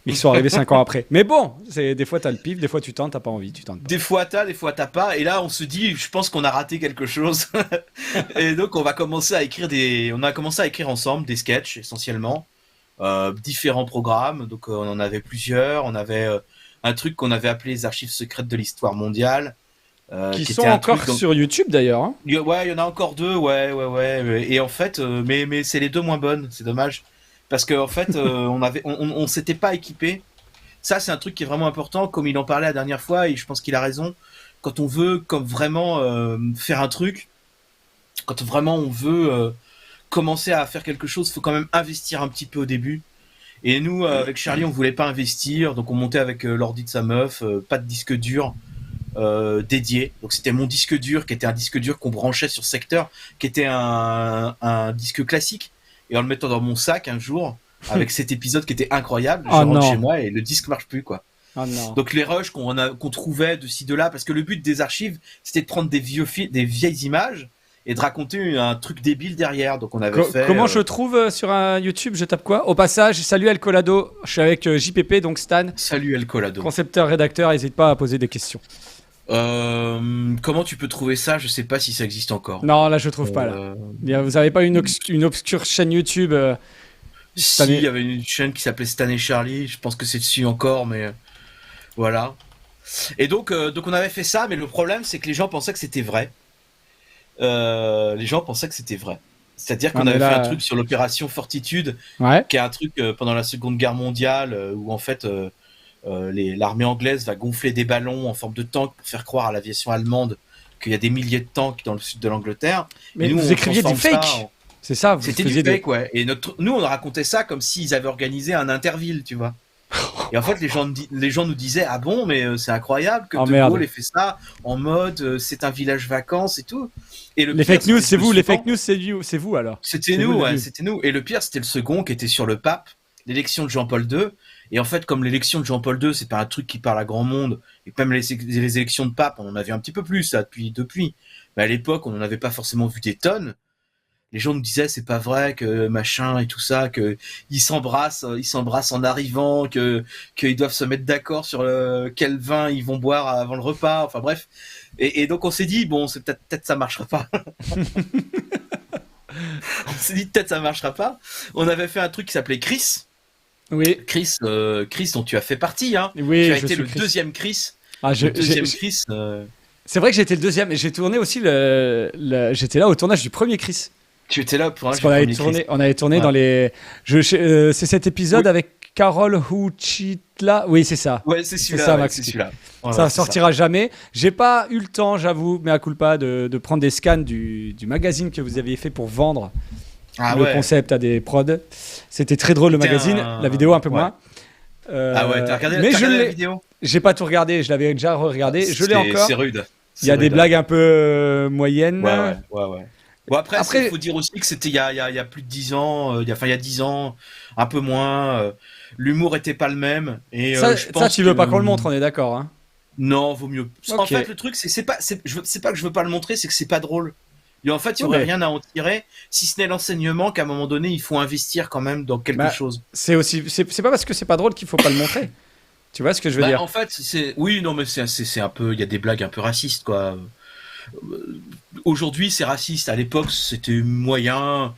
Ils sont arrivés 5 ans après. Mais bon, des fois t'as le pif, des fois tu tentes, t'as pas envie, tu tentes pas. Des fois t'as pas. Et là, on se dit, je pense qu'on a raté quelque chose. Et donc, on a commencé à écrire ensemble des sketchs essentiellement, différents programmes. Donc, on en avait plusieurs. On avait un truc qu'on avait appelé les archives secrètes de l'histoire mondiale. Qui sont encore sur YouTube d'ailleurs. Hein. Ouais, il y en a encore 2. Ouais. Et en fait, mais c'est les 2 moins bonnes. C'est dommage. Parce qu'en fait, on s'était pas équipé. Ça, c'est un truc qui est vraiment important, comme il en parlait la dernière fois, et je pense qu'il a raison. Quand on veut, comme vraiment faire un truc, quand vraiment on veut commencer à faire quelque chose, il faut quand même investir un petit peu au début. Et nous, avec Charlie, on voulait pas investir, donc on montait avec l'ordi de sa meuf, pas de disque dur dédié. Donc c'était mon disque dur, qui était un disque dur qu'on branchait sur secteur, qui était un disque classique. Et en le mettant dans mon sac un jour, avec cet épisode qui était incroyable, je rentre chez moi et le disque marche plus, quoi. Oh non. Donc les rushs qu'on trouvait de ci de là, parce que le but des archives, c'était de prendre des vieilles images et de raconter un truc débile derrière. Donc on avait fait. Comment je trouve sur un YouTube, je tape quoi? Au passage, salut El Colado, je suis avec JPP, donc Stan. Salut El Colado. Concepteur, rédacteur, n'hésite pas à poser des questions. Comment tu peux trouver ça? Je sais pas si ça existe encore. Non, là je trouve pas là. Vous avez pas une obscure chaîne YouTube Si, il y avait une chaîne qui s'appelait Stan et Charlie, je pense que c'est dessus encore, mais voilà. Et donc on avait fait ça, mais le problème c'est que les gens pensaient que c'était vrai. C'est-à-dire qu'on avait fait un truc sur l'opération Fortitude, qui est un truc pendant la Seconde Guerre mondiale, où en fait l'armée anglaise va gonfler des ballons en forme de tank pour faire croire à l'aviation allemande qu'il y a des milliers de tanks dans le sud de l'Angleterre. Mais nous, vous écriviez du fake. C'est ça, c'était du fake, ouais. Et nous, on racontait ça comme s'ils avaient organisé un interville, tu vois. Et en fait, les gens nous disaient, ah bon, mais c'est incroyable que De Gaulle ait fait ça en mode, c'est un village vacances et tout. Et les fake news, c'est vous. Les fake news, c'est vous alors. C'était nous, ouais, c'était nous. Et le pire, c'était le second qui était sur le pape, l'élection de Jean-Paul II. Et en fait, comme l'élection de Jean-Paul II, c'est pas un truc qui parle à grand monde, et même les élections de pape, on en avait un petit peu plus, ça, depuis. Mais à l'époque, on n'en avait pas forcément vu des tonnes. Les gens nous disaient, c'est pas vrai, que machin et tout ça, que ils s'embrassent en arrivant, qu'ils doivent se mettre d'accord sur quel vin ils vont boire avant le repas, enfin bref. Et donc on s'est dit, bon, c'est peut-être ça marchera pas. On s'est dit, peut-être ça marchera pas. On avait fait un truc qui s'appelait Chris. Oui. Chris, dont tu as fait partie, hein. Oui, tu as été le deuxième Chris. Chris. C'est vrai que j'ai été le deuxième, et j'ai tourné aussi j'étais là au tournage du premier Chris. Tu étais là pour un on avait tourné dans les. C'est cet épisode avec Carole Huchitla. Oui, c'est ça. Ouais, c'est celui-là. Max. C'est celui-là. Ça sortira jamais. J'ai pas eu le temps, j'avoue, mais à culpa, de prendre des scans du magazine que vous aviez fait pour vendre le concept à des prods. C'était très drôle le magazine. La vidéo un peu moins. Ah ouais, t'as regardé la vidéo? J'ai pas tout regardé. Je l'avais déjà regardé. Je l'ai encore. C'est rude. Il y a des blagues un peu moyennes. Ouais. Bon, après, il faut dire aussi que c'était il y a plus de 10 ans, il y a 10 ans, un peu moins. L'humour était pas le même. Et je pense tu veux pas qu'on le montre, on est d'accord, hein? Non, vaut mieux. Okay. En fait, le truc, c'est pas que je veux pas le montrer, c'est que c'est pas drôle. Et en fait, il y aurait rien à en tirer, si ce n'est l'enseignement qu'à un moment donné, il faut investir quand même dans quelque chose. C'est pas parce que c'est pas drôle qu'il faut pas le montrer. Tu vois ce que je veux dire? En fait, c'est un peu, il y a des blagues un peu racistes, quoi. Aujourd'hui, c'est raciste. À l'époque, c'était moyen.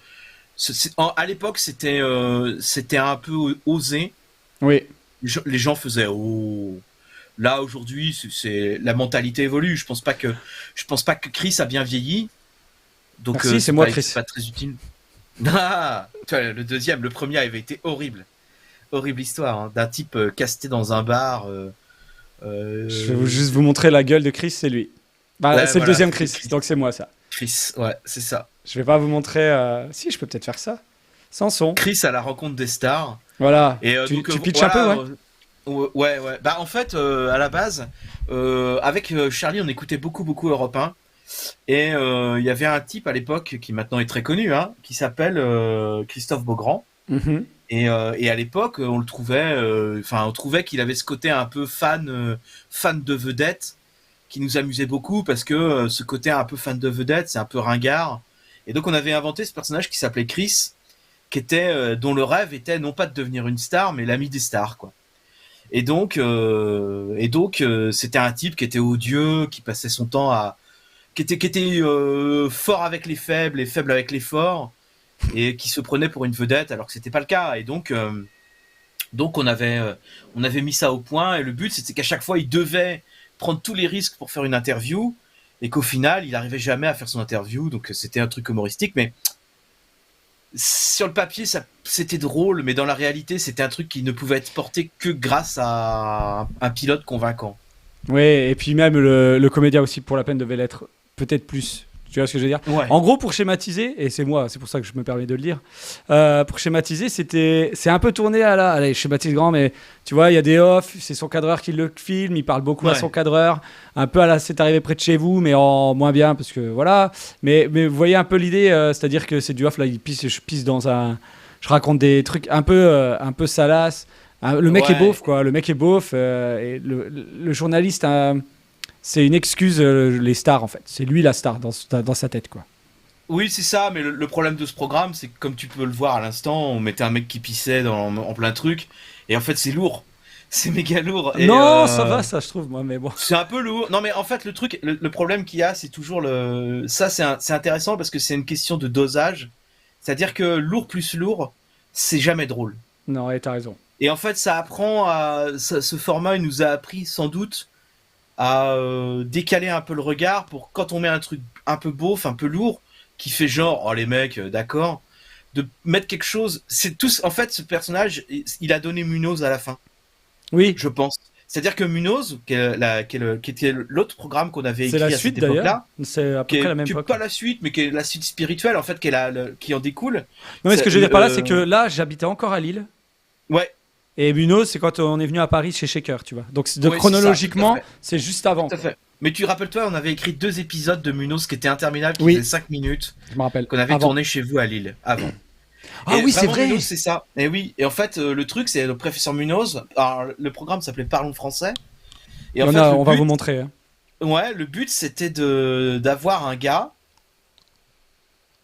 À l'époque, c'était un peu osé. Oui. Les gens faisaient oh. Là, aujourd'hui, la mentalité évolue. Je pense pas que Chris a bien vieilli. Donc, merci, c'est moi, Chris. C'est pas très utile. Ah, le deuxième, le premier avait été horrible. Horrible histoire, hein, d'un type casté dans un bar. Je vais juste vous montrer la gueule de Chris, c'est lui. C'est le deuxième Chris, donc c'est moi ça. Chris, ouais, c'est ça. Je vais pas vous montrer. Si, je peux peut-être faire ça. Sans son. Chris à la rencontre des stars. Voilà. Et Tu pitches un peu, ouais. Ouais. Bah en fait, à la base, avec Charlie, on écoutait beaucoup Europe 1. Et il y avait un type à l'époque qui maintenant est très connu, hein, qui s'appelle Christophe Beaugrand. Mhm. Et à l'époque, on le trouvait, on trouvait qu'il avait ce côté un peu fan de vedette, qui nous amusait beaucoup parce que ce côté un peu fan de vedette, c'est un peu ringard. Et donc on avait inventé ce personnage qui s'appelait Chris, qui était dont le rêve était non pas de devenir une star, mais l'ami des stars, quoi. Et donc c'était un type qui était odieux, qui passait son temps qui était fort avec les faibles et faible avec les forts, et qui se prenait pour une vedette alors que c'était pas le cas. Et donc on avait mis ça au point, et le but c'était qu'à chaque fois il devait prendre tous les risques pour faire une interview, et qu'au final il arrivait jamais à faire son interview. Donc c'était un truc humoristique, mais sur le papier c'était drôle, mais dans la réalité c'était un truc qui ne pouvait être porté que grâce à un pilote convaincant. Oui, et puis même le comédien aussi, pour la peine, devait l'être peut-être plus. Tu vois ce que je veux dire? Ouais. En gros, pour schématiser, et c'est pour ça que je me permets de le dire, pour schématiser, c'est un peu tourné à la... Allez, je schématise grand, mais tu vois, il y a des off, c'est son cadreur qui le filme, il parle beaucoup à son cadreur, un peu à la C'est arrivé près de chez vous, mais en moins bien, parce que voilà. Mais vous voyez un peu l'idée, c'est-à-dire que c'est du off, là, je pisse dans un... Je raconte des trucs un peu salaces. Le mec est beauf, quoi. Le mec est beauf, et le journaliste... c'est une excuse, les stars en fait. C'est lui la star dans sa tête, quoi. Oui, c'est ça, mais le problème de ce programme, c'est que comme tu peux le voir à l'instant, on mettait un mec qui pissait en plein truc, et en fait c'est lourd. C'est méga lourd. Et non, ça va, ça je trouve, moi, mais bon. c'est un peu lourd. Non, mais en fait, le truc, le problème qu'il y a, c'est toujours ça, c'est intéressant parce que c'est une question de dosage. C'est-à-dire que lourd plus lourd, c'est jamais drôle. Non, ouais, t'as raison. Et en fait, ce format, il nous a appris sans doute à décaler un peu le regard pour quand on met un truc un peu beauf, un peu lourd, qui fait genre, oh les mecs, d'accord, de mettre quelque chose. C'est tout. En fait, ce personnage, il a donné Munoz à la fin. Oui. Je pense. C'est-à-dire que Munoz, qui était l'autre programme qu'on avait C'est écrit la à suite cette époque-là, d'ailleurs. C'est à peu près la même qui est époque. pas la suite, mais qui est la suite spirituelle en fait, qui en découle. Non, mais ce que je veux dire par là, c'est que là, j'habitais encore à Lille. Ouais. Et Munoz, c'est quand on est venu à Paris chez Shaker, tu vois. Donc Ouais, chronologiquement, c'est ça, c'est juste avant. Tout à fait. Mais tu rappelles-toi, on avait écrit 2 épisodes de Munoz qui étaient interminables, qui Oui. faisaient 5 minutes, Je me rappelle. qu'on avait Avant. tourné chez vous à Lille, avant. Ah Et oui, c'est vraiment, vrai. Munoz, c'est ça. Et oui. Et en fait, le truc, c'est le professeur Munoz. Alors, le programme s'appelait Parlons français. Et en fait, On va vous montrer. Hein. Ouais, le but, c'était d'avoir un gars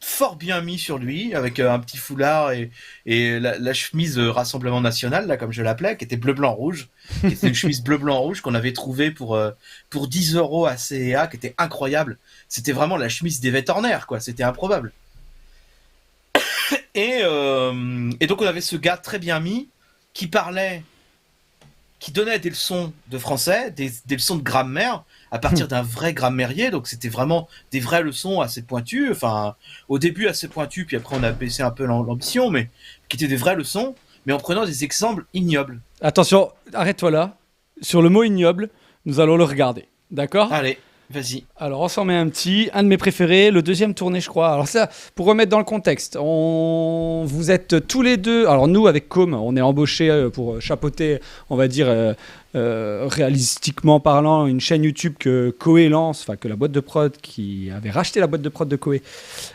fort bien mis sur lui, avec un petit foulard et la chemise Rassemblement National, là, comme je l'appelais, qui était bleu-blanc-rouge, qui était une chemise bleu-blanc-rouge qu'on avait trouvée pour 10 € à CEA, qui était incroyable. C'était vraiment la chemise d'Yvette Horner, quoi. C'était improbable. Et donc, on avait ce gars très bien mis, qui donnait des leçons de français, des leçons de grammaire, à partir d'un vrai grammairier. Donc c'était vraiment des vraies leçons assez pointues, enfin au début assez pointues, puis après on a baissé un peu l'ambition, mais qui étaient des vraies leçons, mais en prenant des exemples ignobles. Attention, arrête-toi là. Sur le mot ignoble, nous allons le regarder. D'accord? Allez, vas-y. Alors, on s'en met un petit, un de mes préférés, le deuxième tourné, je crois. Alors ça, pour remettre dans le contexte, vous êtes tous les deux. Alors nous, avec Com, on est embauchés pour chapeauter, on va dire, réalistiquement parlant, une chaîne YouTube que Koei lance, enfin que la boîte de prod qui avait racheté la boîte de prod de Koei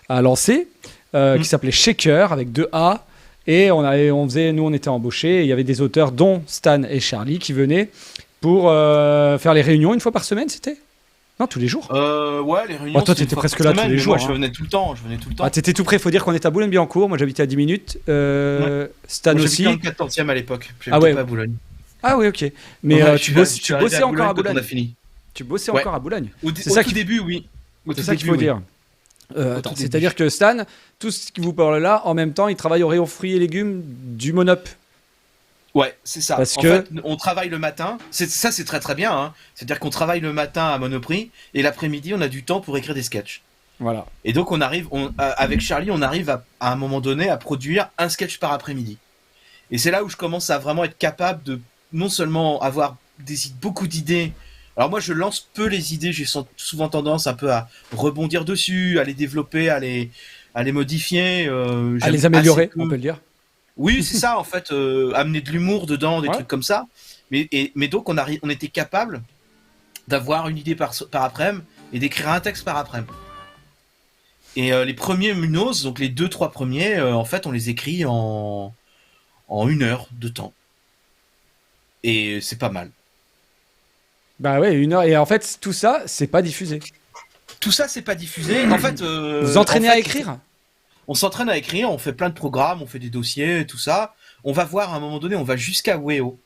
a lancé, qui s'appelait Shaker avec 2 A. Et nous, on était embauchés. Et il y avait des auteurs, dont Stan et Charlie, qui venaient pour faire les réunions une fois par semaine, c'était? Non, tous les jours. Ouais, les réunions. Oh, toi, t'étais presque là tous les jours. Moi, je venais tout le temps. Ah, t'étais tout près. Faut dire qu'on était à Boulogne-Billancourt. Moi, j'habitais à 10 minutes. Ouais. Stan Moi, aussi. j'habitais en 14e à l'époque. Ah ouais. Pas à Boulogne. Ah oui, ok. Mais Ouais, tu bossais encore à Boulogne. On a fini. Tu bossais Ouais. encore à Boulogne. C'est ça tout début, oui. C'est ça qu'il faut dire. Attends, c'est-à-dire que Stan, tout ce qui vous parle là, en même temps, il travaille au rayon fruits et légumes du Monop. Ouais, c'est ça. Parce en que... fait, on travaille le matin. Ça, c'est très très bien. Hein. C'est-à-dire qu'on travaille le matin à Monoprix et l'après-midi, on a du temps pour écrire des sketchs. Voilà. Et donc, avec Charlie, on arrive à un moment donné à produire un sketch par après-midi. Et c'est là où je commence à vraiment être capable de non seulement avoir beaucoup d'idées Alors moi, je lance peu les idées. J'ai souvent tendance un peu à rebondir dessus, à les développer, à les modifier. À les améliorer, assez peu. on peut le dire. Oui, c'est ça en fait. Amener de l'humour dedans, des Ouais. trucs comme ça. Mais donc on était capable d'avoir une idée par après-midi et d'écrire un texte par après-midi. Et les premiers Munoz, donc les 2-3 premiers, en fait, on les écrit en 1 heure de temps. Et c'est pas mal. Bah ouais, 1 heure. Et en fait, tout ça, c'est pas diffusé. Tout ça, c'est pas diffusé. En fait, Vous entraînez à écrire? On s'entraîne à écrire, on fait plein de programmes, on fait des dossiers, et tout ça. On va voir à un moment donné, on va jusqu'à Weo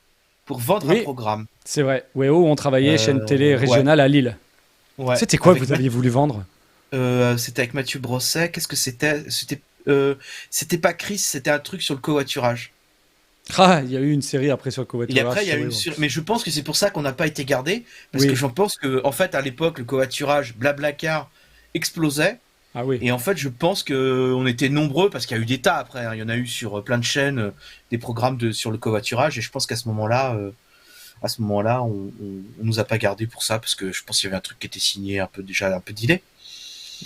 pour vendre un programme. C'est vrai. Weo, on travaillait chaîne télé régionale à Lille. Ouais. C'était quoi que vous aviez voulu vendre? C'était avec Mathieu Brosset. Qu'est-ce que c'était? C'était pas Chris, c'était un truc sur le covoiturage. Ah, il y a eu une série après sur le covoiturage. Et après, il y a eu mais je pense que c'est pour ça qu'on n'a pas été gardé. Parce que j'en pense que, en fait, à l'époque, le covoiturage, Blablacar, explosait. Ah oui. Et en fait, je pense qu'on était nombreux, parce qu'il y a eu des tas après. Hein. Il y en a eu sur plein de chaînes, des programmes sur le covoiturage. Et je pense qu'à ce moment-là, on nous a pas gardé pour ça, parce que je pense qu'il y avait un truc qui était signé déjà un peu d'idée.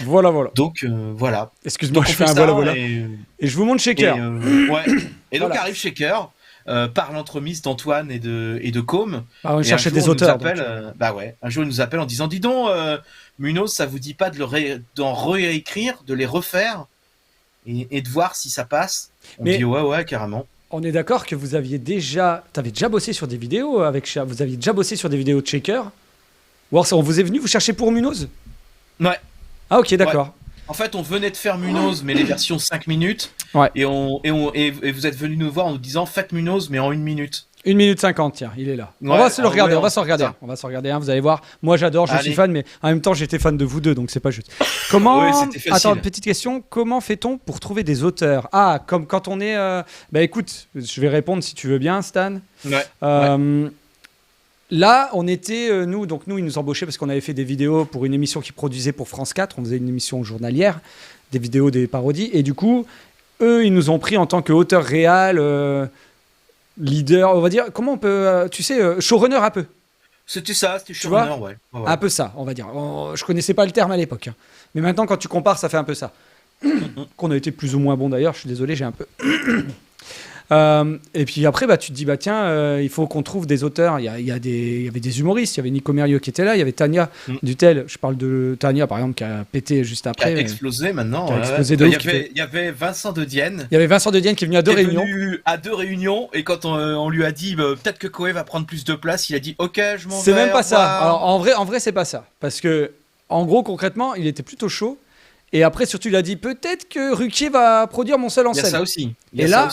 Voilà. Donc, voilà. Excuse-moi, Donc, je fais un voilà. Et je vous montre Shaker. Ouais. Et donc Voilà. arrive Shaker, par l'entremise d'Antoine et de Côme. Ah, on Et cherchait un jour, des on auteurs. nous appelle, bah ouais. Un jour, il nous appelle en disant, dis donc, Munoz, ça vous dit pas d'en réécrire, de les refaire et de voir si ça passe? On dit ouais, carrément. On est d'accord que vous aviez t'avais déjà bossé sur des vidéos vous aviez déjà bossé sur des vidéos de Shaker? Ou alors on vous est venu, vous cherchez pour Munoz? Ouais. Ah ok, d'accord. Ouais. En fait, on venait de faire Munoz, mais les versions 5 minutes. Ouais. Et vous êtes venu nous voir en nous disant, faites Munoz, mais en 1 minute. 1 minute 50, tiens, il est là. Ouais, on va se le regarder, ouais, on va se regarder. On va se regarder, hein, vous allez voir. Moi j'adore, je suis fan, mais en même temps j'étais fan de vous deux, donc c'est pas juste. Comment Ouais, c'était facile. Attends, petite question, comment fait-on pour trouver des auteurs? Ah, comme quand on est... Bah écoute, je vais répondre si tu veux bien, Stan. Ouais. Là, on était, nous, ils nous embauchaient parce qu'on avait fait des vidéos pour une émission qu'ils produisaient pour France 4. On faisait une émission journalière, des vidéos, des parodies. Et du coup, eux, ils nous ont pris en tant qu'auteur réel, leader, on va dire, comment on peut, showrunner un peu. C'était ça, c'était showrunner, ouais. Un peu ça, on va dire. Je connaissais pas le terme à l'époque. Hein. Mais maintenant, quand tu compares, ça fait un peu ça. Qu'on a été plus ou moins bon d'ailleurs, je suis désolé, j'ai un peu... et puis après, tu te dis, tiens, il faut qu'on trouve des auteurs. Il y avait des humoristes, il y avait Nico Mérieux qui était là, il y avait Tania Dutel. Je parle de Tania, par exemple, qui a pété juste après. Qui a explosé maintenant. Qui a explosé de il y avait Vincent de Dienne. Il y avait Vincent de Dienne qui est venu à 2 réunions. À 2 réunions, et quand on lui a dit, peut-être que Koé va prendre plus de place, il a dit, ok, je m'en vais. C'est même pas ça. Alors, en vrai, c'est pas ça. Parce que, en gros, concrètement, il était plutôt chaud. Et après, surtout, il a dit, peut-être que Ruquier va produire mon seul en scène. Il y a ça aussi. Et là,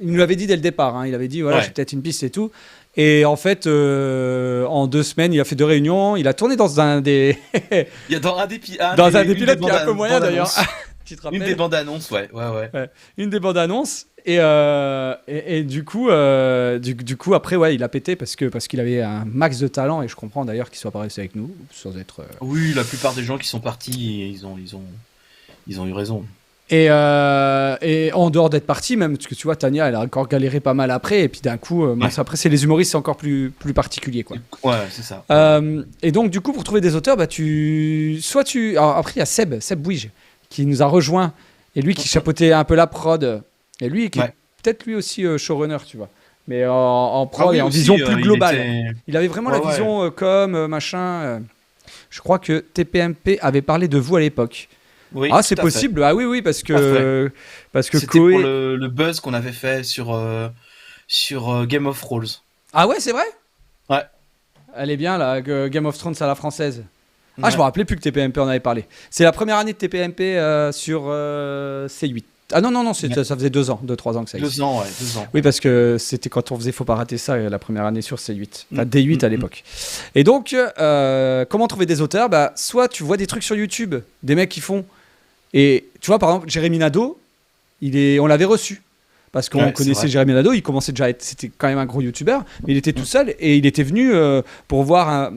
il nous l'avait dit dès le départ. Hein. Il avait dit, voilà, j'ai peut-être une piste et tout. Et en fait, en 2 semaines, il a fait 2 réunions. Il a tourné dans un des... Il y a dans un des pilotes qui est un peu moyen d'ailleurs. Tu te rappelles ? Une des bandes annonces, ouais. Une des bandes annonces. Et du coup, après, il a pété parce qu'il avait un max de talent. Et je comprends d'ailleurs qu'il soit pas resté avec nous, sans être... Oui, la plupart des gens qui sont partis, ils ont eu raison. Et en dehors d'être parti, même, parce que tu vois, Tania, elle a encore galéré pas mal après. Et puis d'un coup, après, c'est les humoristes, c'est encore plus particulier, quoi. Ouais, c'est ça. Et donc, du coup, pour trouver des auteurs, alors, après, il y a Seb Bouige, qui nous a rejoint. Et lui, qui chapeautait un peu la prod. Et lui, qui est peut-être lui aussi showrunner, tu vois. Mais en prod et en vision plus globale. Il avait vraiment la vision machin. Je crois que TPMP avait parlé de vous à l'époque. Oui, c'est possible. Ah oui, parce que c'était Koé... pour le buzz qu'on avait fait sur Game of Thrones. Ah ouais, c'est vrai. Ouais. Elle est bien là, Game of Thrones à la française. Ah, je me rappelais plus que TPMP en avait parlé. C'est la première année de TPMP sur C8. Ah non, ça faisait 2 ans, 2-3 ans que ça existe. 2 ans. Oui, parce que c'était quand on faisait Faut pas rater ça, la première année sur C8. Enfin, D8 à l'époque. Et donc, comment trouver des auteurs ? Soit tu vois des trucs sur YouTube, des mecs qui font... Et tu vois, par exemple, Jérémy Nadeau, on l'avait reçu. Parce qu'on connaissait Jérémy Nadeau, il commençait déjà à être... C'était quand même un gros youtubeur, mais il était tout seul et il était venu pour voir un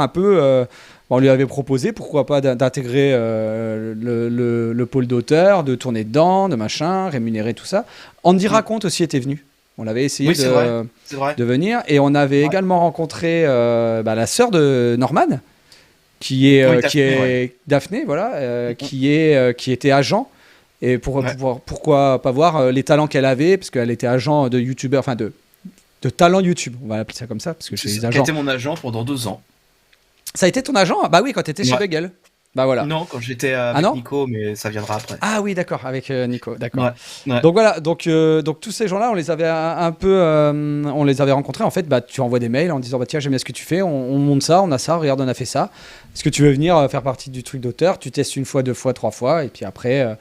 peu... on lui avait proposé, pourquoi pas, d'intégrer le pôle d'auteur, de tourner dedans, de machin, rémunérer tout ça. Andy Raconte aussi était venu. On l'avait essayé Oui, c'est vrai. C'est vrai. de venir. Et on avait également rencontré la sœur de Norman, qui est, Oui, qui est Daphné, voilà, qui était agent. Et pourquoi pas voir les talents qu'elle avait, parce qu'elle était agent de youtubeur, enfin de talent YouTube, on va appeler ça comme ça, parce que chez les agents. C'était mon agent pendant 2 ans. Ça a été ton agent? Bah oui, quand tu étais chez Bagel. Bah voilà. Non, quand j'étais avec Nico, mais ça viendra après. Ah oui, d'accord, avec Nico, d'accord. Ouais. Donc voilà, donc tous ces gens-là, on les avait un peu, on les avait rencontrés. En fait, bah tu envoies des mails en disant bah tiens j'aime bien ce que tu fais, on monte ça, on a ça, regarde on a fait ça. Est-ce que tu veux venir faire partie du truc d'auteur? Tu testes 1 fois, 2 fois, 3 fois, et puis après.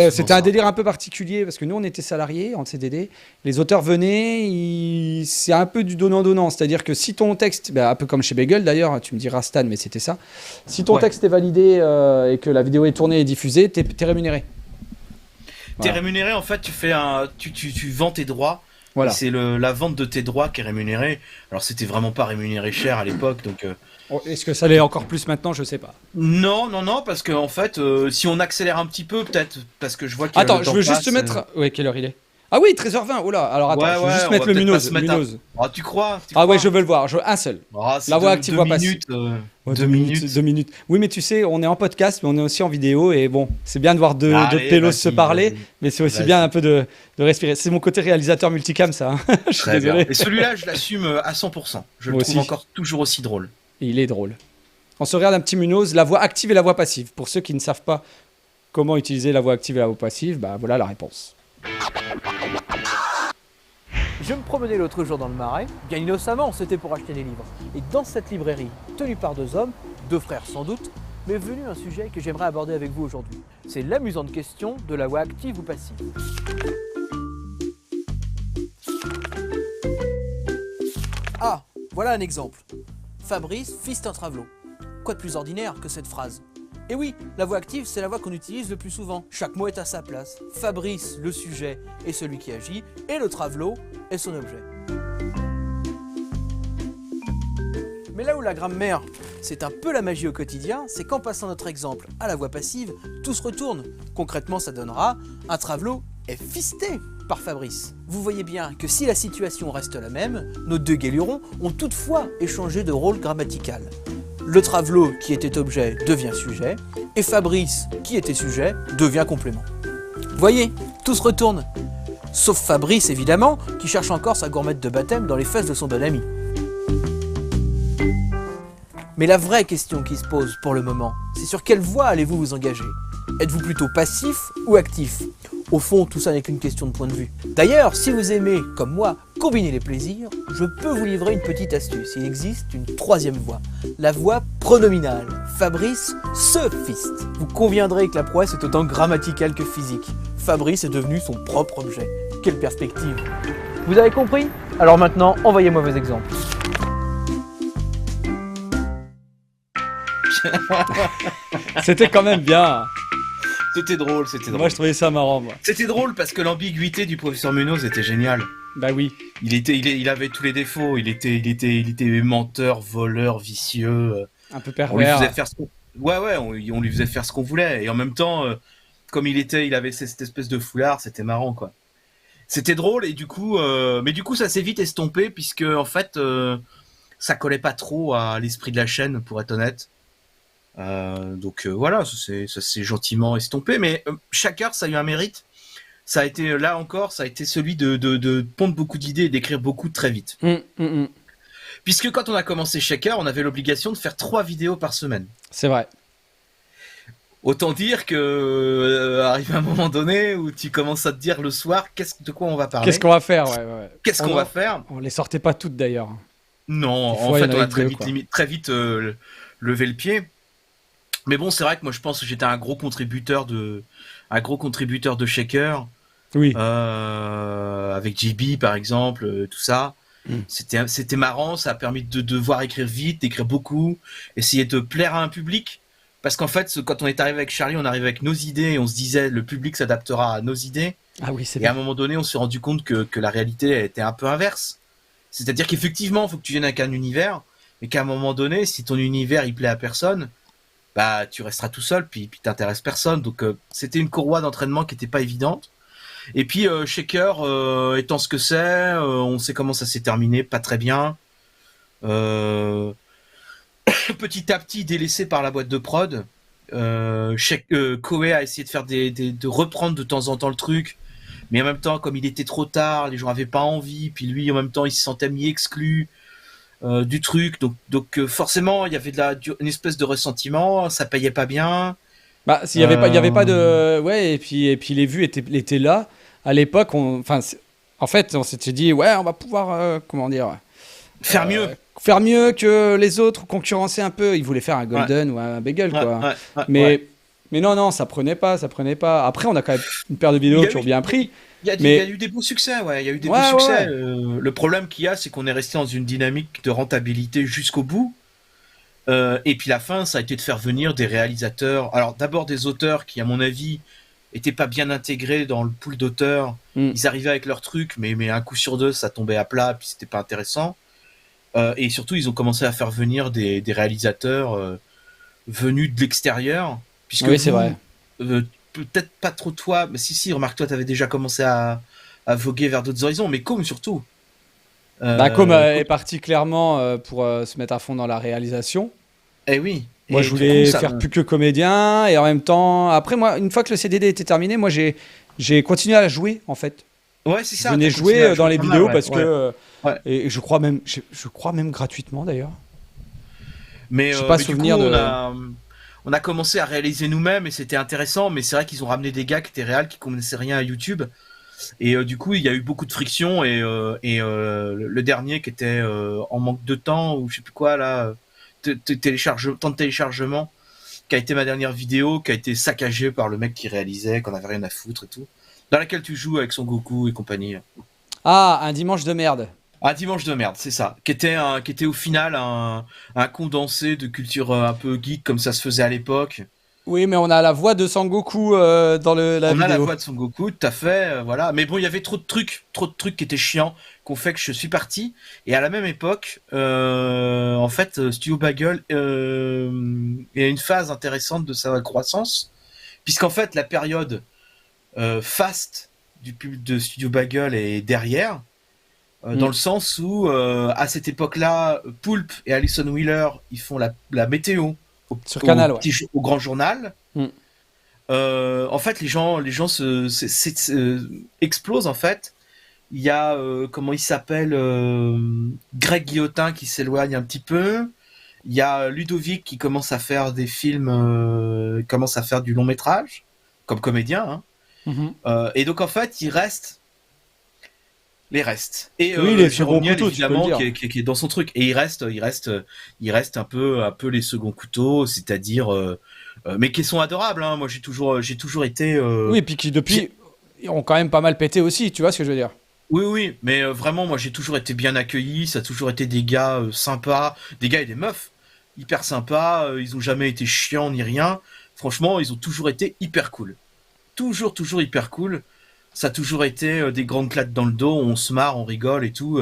C'était un délire un peu particulier parce que nous on était salariés en CDD, les auteurs venaient, c'est un peu du donnant-donnant, c'est-à-dire que si ton texte, un peu comme chez Bagel d'ailleurs, tu me diras Stan, mais c'était ça, si ton texte est validé et que la vidéo est tournée et diffusée, t'es rémunéré. T'es rémunéré, en fait, tu vends tes droits. Voilà. C'est la vente de tes droits qui est rémunérée. Alors c'était vraiment pas rémunéré cher à l'époque, donc. Est-ce que ça l'est encore plus maintenant? Je sais pas. Non, parce qu'en fait, si on accélère un petit peu, peut-être, parce que je vois que. Attends, je veux juste te mettre. Ouais, quelle heure il est? Ah oui, 13h20. Oh là, alors attends, je veux juste mettre le Munoz. Ah, tu crois? Ah ouais, je veux le voir. Un seul. La voix active, voix passive. 2 minutes. 2 minutes. Oui, mais tu sais, on est en podcast, mais on est aussi en vidéo. Et bon, c'est bien de voir deux pélos se parler, mais c'est aussi bien un peu de respirer. C'est mon côté réalisateur multicam, ça. Je suis désolé. Et celui-là, je l'assume à 100%. Je le trouve encore toujours aussi drôle. Et il est drôle. On se regarde un petit Munoz, la voix active et la voix passive. Pour ceux qui ne savent pas comment utiliser la voix active et la voix passive, bah voilà la réponse. Je me promenais l'autre jour dans le Marais, bien innocemment, c'était pour acheter des livres. Et dans cette librairie, tenue par 2 hommes, 2 frères sans doute, m'est venu un sujet que j'aimerais aborder avec vous aujourd'hui. C'est l'amusante question de la voix active ou passive. Ah, voilà un exemple. Fabrice, fils d'un travelot. Quoi de plus ordinaire que cette phrase? Et oui, la voix active, c'est la voix qu'on utilise le plus souvent. Chaque mot est à sa place. Fabrice, le sujet, est celui qui agit, et le travelot est son objet. Mais là où la grammaire, c'est un peu la magie au quotidien, c'est qu'en passant notre exemple à la voix passive, tout se retourne. Concrètement, ça donnera un travelot est fisté par Fabrice. Vous voyez bien que si la situation reste la même, nos 2 guélurons ont toutefois échangé de rôle grammatical. Le travelot qui était objet devient sujet, et Fabrice qui était sujet devient complément. Voyez, tout se retourne. Sauf Fabrice évidemment, qui cherche encore sa gourmette de baptême dans les fesses de son bon ami. Mais la vraie question qui se pose pour le moment, c'est sur quelle voie allez-vous vous engager? Êtes-vous plutôt passif ou actif? Au fond, tout ça n'est qu'une question de point de vue. D'ailleurs, si vous aimez, comme moi, combiner les plaisirs, je peux vous livrer une petite astuce. Il existe une 3e voie, la voie pronominale. Fabrice se fiste. Vous conviendrez que la prouesse est autant grammaticale que physique. Fabrice est devenu son propre objet. Quelle perspective! Vous avez compris? Alors maintenant, envoyez-moi vos exemples. C'était quand même bien. C'était drôle. Moi, je trouvais ça marrant, moi. C'était drôle parce que l'ambiguïté du professeur Munoz était géniale. Bah oui. Il avait tous les défauts. Il était menteur, voleur, vicieux. Un peu pervers. On lui faisait faire on lui faisait faire ce qu'on voulait. Et en même temps, comme il avait cette espèce de foulard, c'était marrant, quoi. C'était drôle et du coup, ça s'est vite estompé puisque en fait, ça collait pas trop à l'esprit de la chaîne, pour être honnête. Donc voilà, ça s'est gentiment estompé, mais chaque heure ça a eu un mérite. Ça a été celui de pondre beaucoup d'idées et d'écrire beaucoup très vite. Puisque quand on a commencé chaque heure, on avait l'obligation de faire 3 vidéos par semaine. C'est vrai. Autant dire que arrive un moment donné où tu commences à te dire le soir de quoi on va parler. Qu'est-ce qu'on va faire, ouais. Qu'est-ce qu'on va faire? On les sortait pas toutes d'ailleurs. Non, en fait on a très vite levé le pied. Mais bon, c'est vrai que moi je pense que j'étais un gros contributeur de Shaker. Oui. Avec JB par exemple, tout ça. C'était marrant, ça a permis de devoir écrire vite, d'écrire beaucoup, essayer de plaire à un public. Parce qu'en fait, quand on est arrivé avec Charlie, on arrivait avec nos idées et on se disait le public s'adaptera à nos idées. Ah oui, c'est Et à un moment donné, on s'est rendu compte que la réalité était un peu inverse. C'est-à-dire qu'effectivement, il faut que tu viennes avec un univers, mais qu'à un moment donné, si ton univers il plaît à personne, bah tu resteras tout seul, puis t'intéresses personne. Donc c'était une courroie d'entraînement qui était pas évidente. Et puis Shaker étant ce que c'est, on sait comment ça s'est terminé, pas très bien. Petit à petit délaissé par la boîte de prod. Koei a essayé de faire de reprendre de temps en temps le truc, mais en même temps, comme il était trop tard, les gens avaient pas envie, puis lui en même temps il se sentait mis exclu du truc, donc forcément il y avait une espèce de ressentiment, ça payait pas bien. Bah, s'il y avait pas, il y avait pas de, ouais, et puis les vues étaient là. À l'époque, en fait, on s'était dit, ouais, on va pouvoir, comment dire, Faire mieux. Faire mieux que les autres, concurrencer un peu. Ils voulaient faire un Golden ou un Bagel, quoi. Mais non, ça prenait pas. Après, on a quand même une paire de vidéos qui ont bien pris. Il y a eu des beaux succès, ouais. Il y a eu des beaux succès. Le problème qu'il y a, c'est qu'on est resté dans une dynamique de rentabilité jusqu'au bout. Et puis la fin, ça a été de faire venir des réalisateurs. Alors d'abord des auteurs qui, à mon avis, étaient pas bien intégrés dans le pool d'auteurs. Ils arrivaient avec leurs trucs, mais un coup sur deux, ça tombait à plat, puis c'était pas intéressant. Et surtout, ils ont commencé à faire venir des réalisateurs venus de l'extérieur. Puisque oui, c'est vrai. Peut-être pas trop toi, mais si, remarque, toi, t'avais déjà commencé à voguer vers d'autres horizons, mais Com surtout. Com est parti clairement pour se mettre à fond dans la réalisation. Eh oui. Moi, je voulais faire plus que comédien, et en même temps, après, moi, une fois que le CDD était terminé, moi, j'ai continué à jouer, en fait. Ouais, c'est ça. Je venais jouer dans les vidéos parce que, et je crois même gratuitement d'ailleurs. Mais j'ai pas souvenir du coup, on a commencé à réaliser nous-mêmes et c'était intéressant, mais c'est vrai qu'ils ont ramené des gars qui étaient réels, qui connaissaient rien à YouTube. Et du coup, il y a eu beaucoup de friction et le dernier qui était en manque de temps ou je sais plus quoi là, temps de téléchargement, qui a été ma dernière vidéo, qui a été saccagée par le mec qui réalisait, qu'on avait rien à foutre et tout, dans laquelle tu joues avec Son Goku et compagnie. Ah, un dimanche de merde. Un dimanche de merde, c'est ça. Qui était au final un condensé de culture un peu geek comme ça se faisait à l'époque. Oui, mais on a la voix de Sangoku dans la vidéo. On a la voix de Sangoku, tout à fait, voilà. Mais bon, il y avait trop de trucs qui étaient chiants, qu'on fait que je suis parti. Et à la même époque, en fait, Studio Bagel il y a une phase intéressante de sa croissance, puisqu'en fait, la période faste du public de Studio Bagel est derrière. Dans le sens où, à cette époque-là, Poulpe et Alison Wheeler, ils font la météo sur Canal, au grand journal. En fait, les gens explosent, en fait. Il y a, comment il s'appelle, Greg Guillotin qui s'éloigne un petit peu. Il y a Ludovic qui commence à faire des films, commence à faire du long métrage, comme comédien. Hein. Et donc, en fait, il reste les restes. Et oui, Jérôme Niel, évidemment, qui est dans son truc. Et il reste un peu les seconds couteaux, c'est-à-dire, mais qui sont adorables. Hein. Moi, j'ai toujours été. Oui, et puis qui depuis ont quand même pas mal pété aussi. Tu vois ce que je veux dire? Oui, mais vraiment, moi, j'ai toujours été bien accueilli. Ça a toujours été des gars sympas, des gars et des meufs hyper sympas. Ils ont jamais été chiants ni rien. Franchement, ils ont toujours été hyper cool. Toujours hyper cool. Ça a toujours été des grandes claques dans le dos, on se marre, on rigole et tout.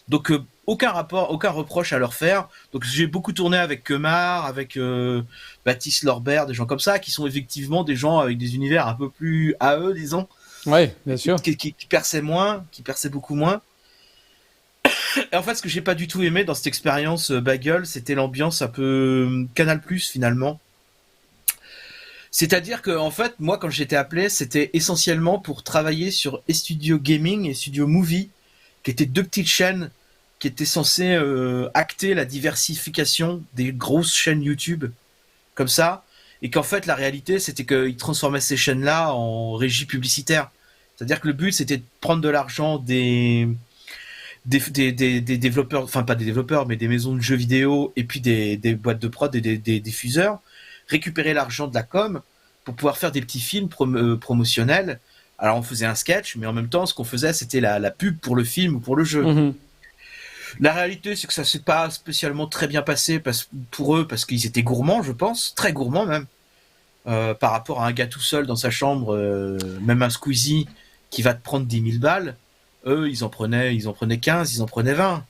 Donc aucun reproche à leur faire. Donc j'ai beaucoup tourné avec Kemar, avec Baptiste Lorbert, des gens comme ça, qui sont effectivement des gens avec des univers un peu plus à eux, disons. Ouais, bien sûr. Qui perçaient beaucoup moins. Et en fait, ce que j'ai pas du tout aimé dans cette expérience Bagel, c'était l'ambiance un peu Canal+, finalement. C'est-à-dire que, en fait, moi, quand j'étais appelé, c'était essentiellement pour travailler sur Studio Gaming et Studio Movie, qui étaient deux petites chaînes qui étaient censées acter la diversification des grosses chaînes YouTube, comme ça, et qu'en fait, la réalité, c'était qu'ils transformaient ces chaînes-là en régie publicitaire. C'est-à-dire que le but, c'était de prendre de l'argent des développeurs, enfin pas des développeurs, mais des maisons de jeux vidéo, et puis des boîtes de prod et des diffuseurs, récupérer l'argent de la com pour pouvoir faire des petits films promotionnels. Alors on faisait un sketch, mais en même temps ce qu'on faisait c'était la pub pour le film ou pour le jeu. La réalité c'est que ça s'est pas spécialement très bien passé pour eux parce qu'ils étaient gourmands, je pense, très gourmands même, par rapport à un gars tout seul dans sa chambre, même un Squeezie qui va te prendre 10 000 balles. Eux ils en prenaient 15, ils en prenaient 20.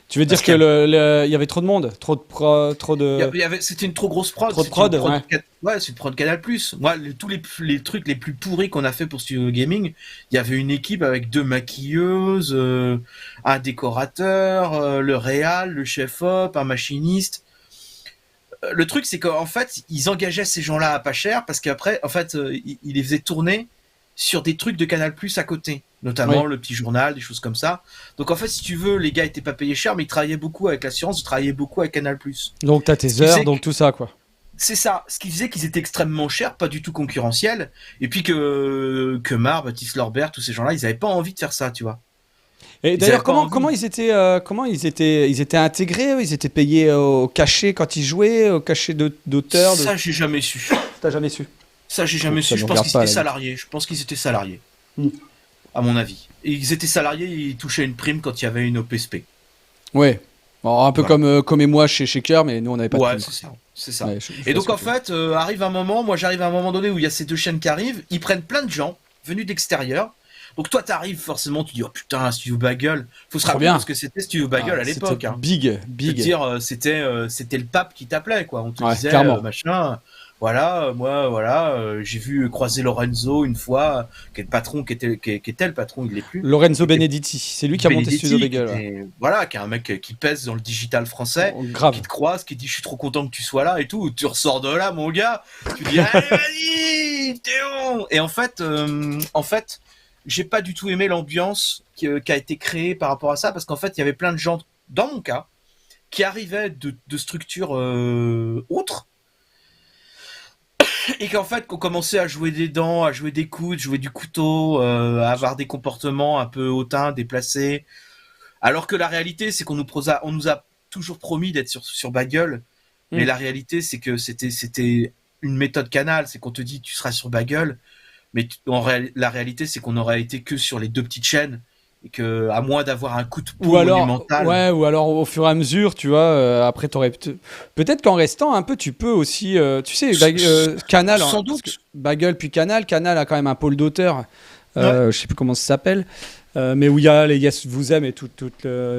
Tu veux dire Parce que il y avait trop de monde, trop de. C'était une trop grosse prod. Trop de c'était une prod, ouais. Ouais, c'est une prod Canal+. Moi, tous les trucs les plus pourris qu'on a fait pour Studio Gaming, il y avait une équipe avec 2 maquilleuses, un décorateur, le réal, le chef-op, un machiniste. Le truc, c'est qu'en fait, ils engageaient ces gens-là à pas cher parce qu'après, en fait, ils les faisaient tourner sur des trucs de Canal+ à côté, notamment Oui. le petit journal, des choses comme ça. Donc en fait, si tu veux, les gars étaient pas payés cher, mais ils travaillaient beaucoup avec l'assurance, ils travaillaient beaucoup avec Canal+. Donc t'as Ce tes qui heures, faisait donc tout ça quoi. C'est ça, ce qui faisait qu'ils étaient extrêmement chers, pas du tout concurrentiels, et puis que Mar, Baptiste Lorbert, tous ces gens-là, ils avaient pas envie de faire ça, tu vois. Et Ils d'ailleurs, avaient pas envie. comment ils étaient intégrés, eux ils étaient payés au cachet quand ils jouaient, au cachet d'auteur. Ça, j'ai jamais su. T'as jamais su. Ça, j'ai jamais Ça su. nous Je pense regarde qu'ils pas, étaient là. salariés. Je pense qu'ils étaient salariés. Hmm. À mon avis. Et ils étaient salariés, ils touchaient une prime quand il y avait une OPSP. Ouais. Bon, un peu Voilà. comme et moi chez Shaker, mais nous on n'avait pas de Ouais, prime. c'est ça. C'est ça. Ouais, je Et vois donc ce que en tu veux dire. fait, arrive un moment, moi j'arrive à un moment donné où il y a ces 2 chaînes qui arrivent, ils prennent plein de gens venus d'extérieur. Donc toi t'arrives forcément, tu dis oh putain Studio Bagel. Faut se Trop rappeler bien. parce que c'était Studio Bagel Ah, à l'époque. c'était Hein. big, Je veux big. dire, c'était le pape qui t'appelait quoi. On te Ouais, disait clairement. machin. Voilà, moi voilà, j'ai vu croiser Lorenzo une fois, qui est le patron, qui était le patron, il l'est plus. Lorenzo Qui était Benedetti, c'est lui qui a monté Studio Benedetti, Bagel. Ouais. voilà, qui est un mec qui pèse dans le digital français, Oh, grave. qui te croise, qui dit je suis trop content que tu sois là et tout. Tu ressors de là, mon gars. Tu dis allez vas-y, Théo. Et en fait, j'ai pas du tout aimé l'ambiance qui a été créée par rapport à ça parce qu'en fait, il y avait plein de gens, dans mon cas, qui arrivaient de structures autres et qu'en fait, qu'on commençait à jouer des dents, à jouer des coudes, jouer du couteau, à avoir des comportements un peu hautains, déplacés. Alors que la réalité, c'est on nous a toujours promis d'être sur Bagel, mais Mm. la réalité, c'est que c'était une méthode canal, c'est qu'on te dit tu seras sur Bagel, mais la réalité, c'est qu'on aurait été que sur les 2 petites chaînes et que à moins d'avoir un coup de Ou peau alors, monumental. ouais, ou alors au fur et à mesure, tu vois, après t'aurais peut-être qu'en restant un peu, tu peux aussi, tu sais, Canal, hein, Sans parce que doute. Bagel puis Canal a quand même un pôle d'auteur, Ouais. je sais plus comment ça s'appelle, mais où il y a les Yes Vous Aime et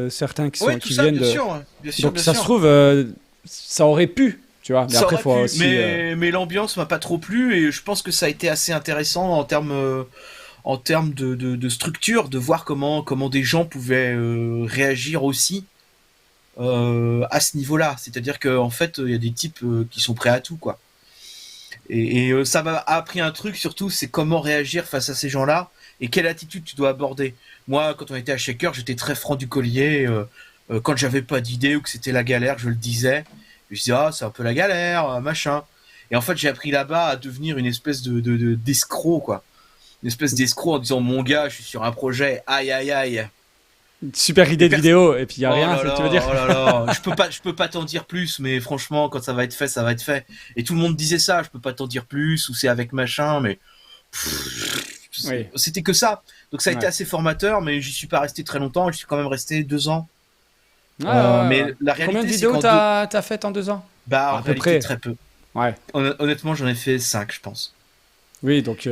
certains Oui, tout qui ça, viennent bien de. sûr, bien sûr, Donc bien ça sûr. se trouve, ça aurait pu, tu vois, mais Ça après aurait faut pu, aussi. mais l'ambiance m'a pas trop plu et je pense que ça a été assez intéressant en termes de structure, de voir comment des gens pouvaient réagir aussi à ce niveau-là. C'est-à-dire qu'en fait, il y a des types qui sont prêts à tout, quoi. Et ça m'a appris un truc surtout, c'est comment réagir face à ces gens-là et quelle attitude tu dois aborder. Moi, quand on était à Shaker, j'étais très franc du collier. Quand j'avais pas d'idée ou que c'était la galère, je le disais. Je disais ah c'est un peu la galère, machin. Et en fait, j'ai appris là-bas à devenir une espèce d'escroc, quoi. Une espèce d'escroc en disant mon gars, je suis sur un projet, aïe aïe aïe. Super idée de vidéo, et puis il y a Oh rien, là ça, là, tu veux dire. oh là là, je peux pas t'en dire plus, mais franchement, quand ça va être fait, ça va être fait. Et tout le monde disait ça, je peux pas t'en dire plus, ou c'est avec machin, mais Oui. c'était que ça. Donc ça a été Ouais. assez formateur, mais j'y suis pas resté très longtemps, je suis quand même resté 2 ans. Ouais, ouais, Mais ouais. la Combien de réalité, c'est vidéos qu'en t'as faites en 2 ans? bah, en À peu réalité, près. très peu. Ouais. Honnêtement, j'en ai fait 5, je pense. Oui, donc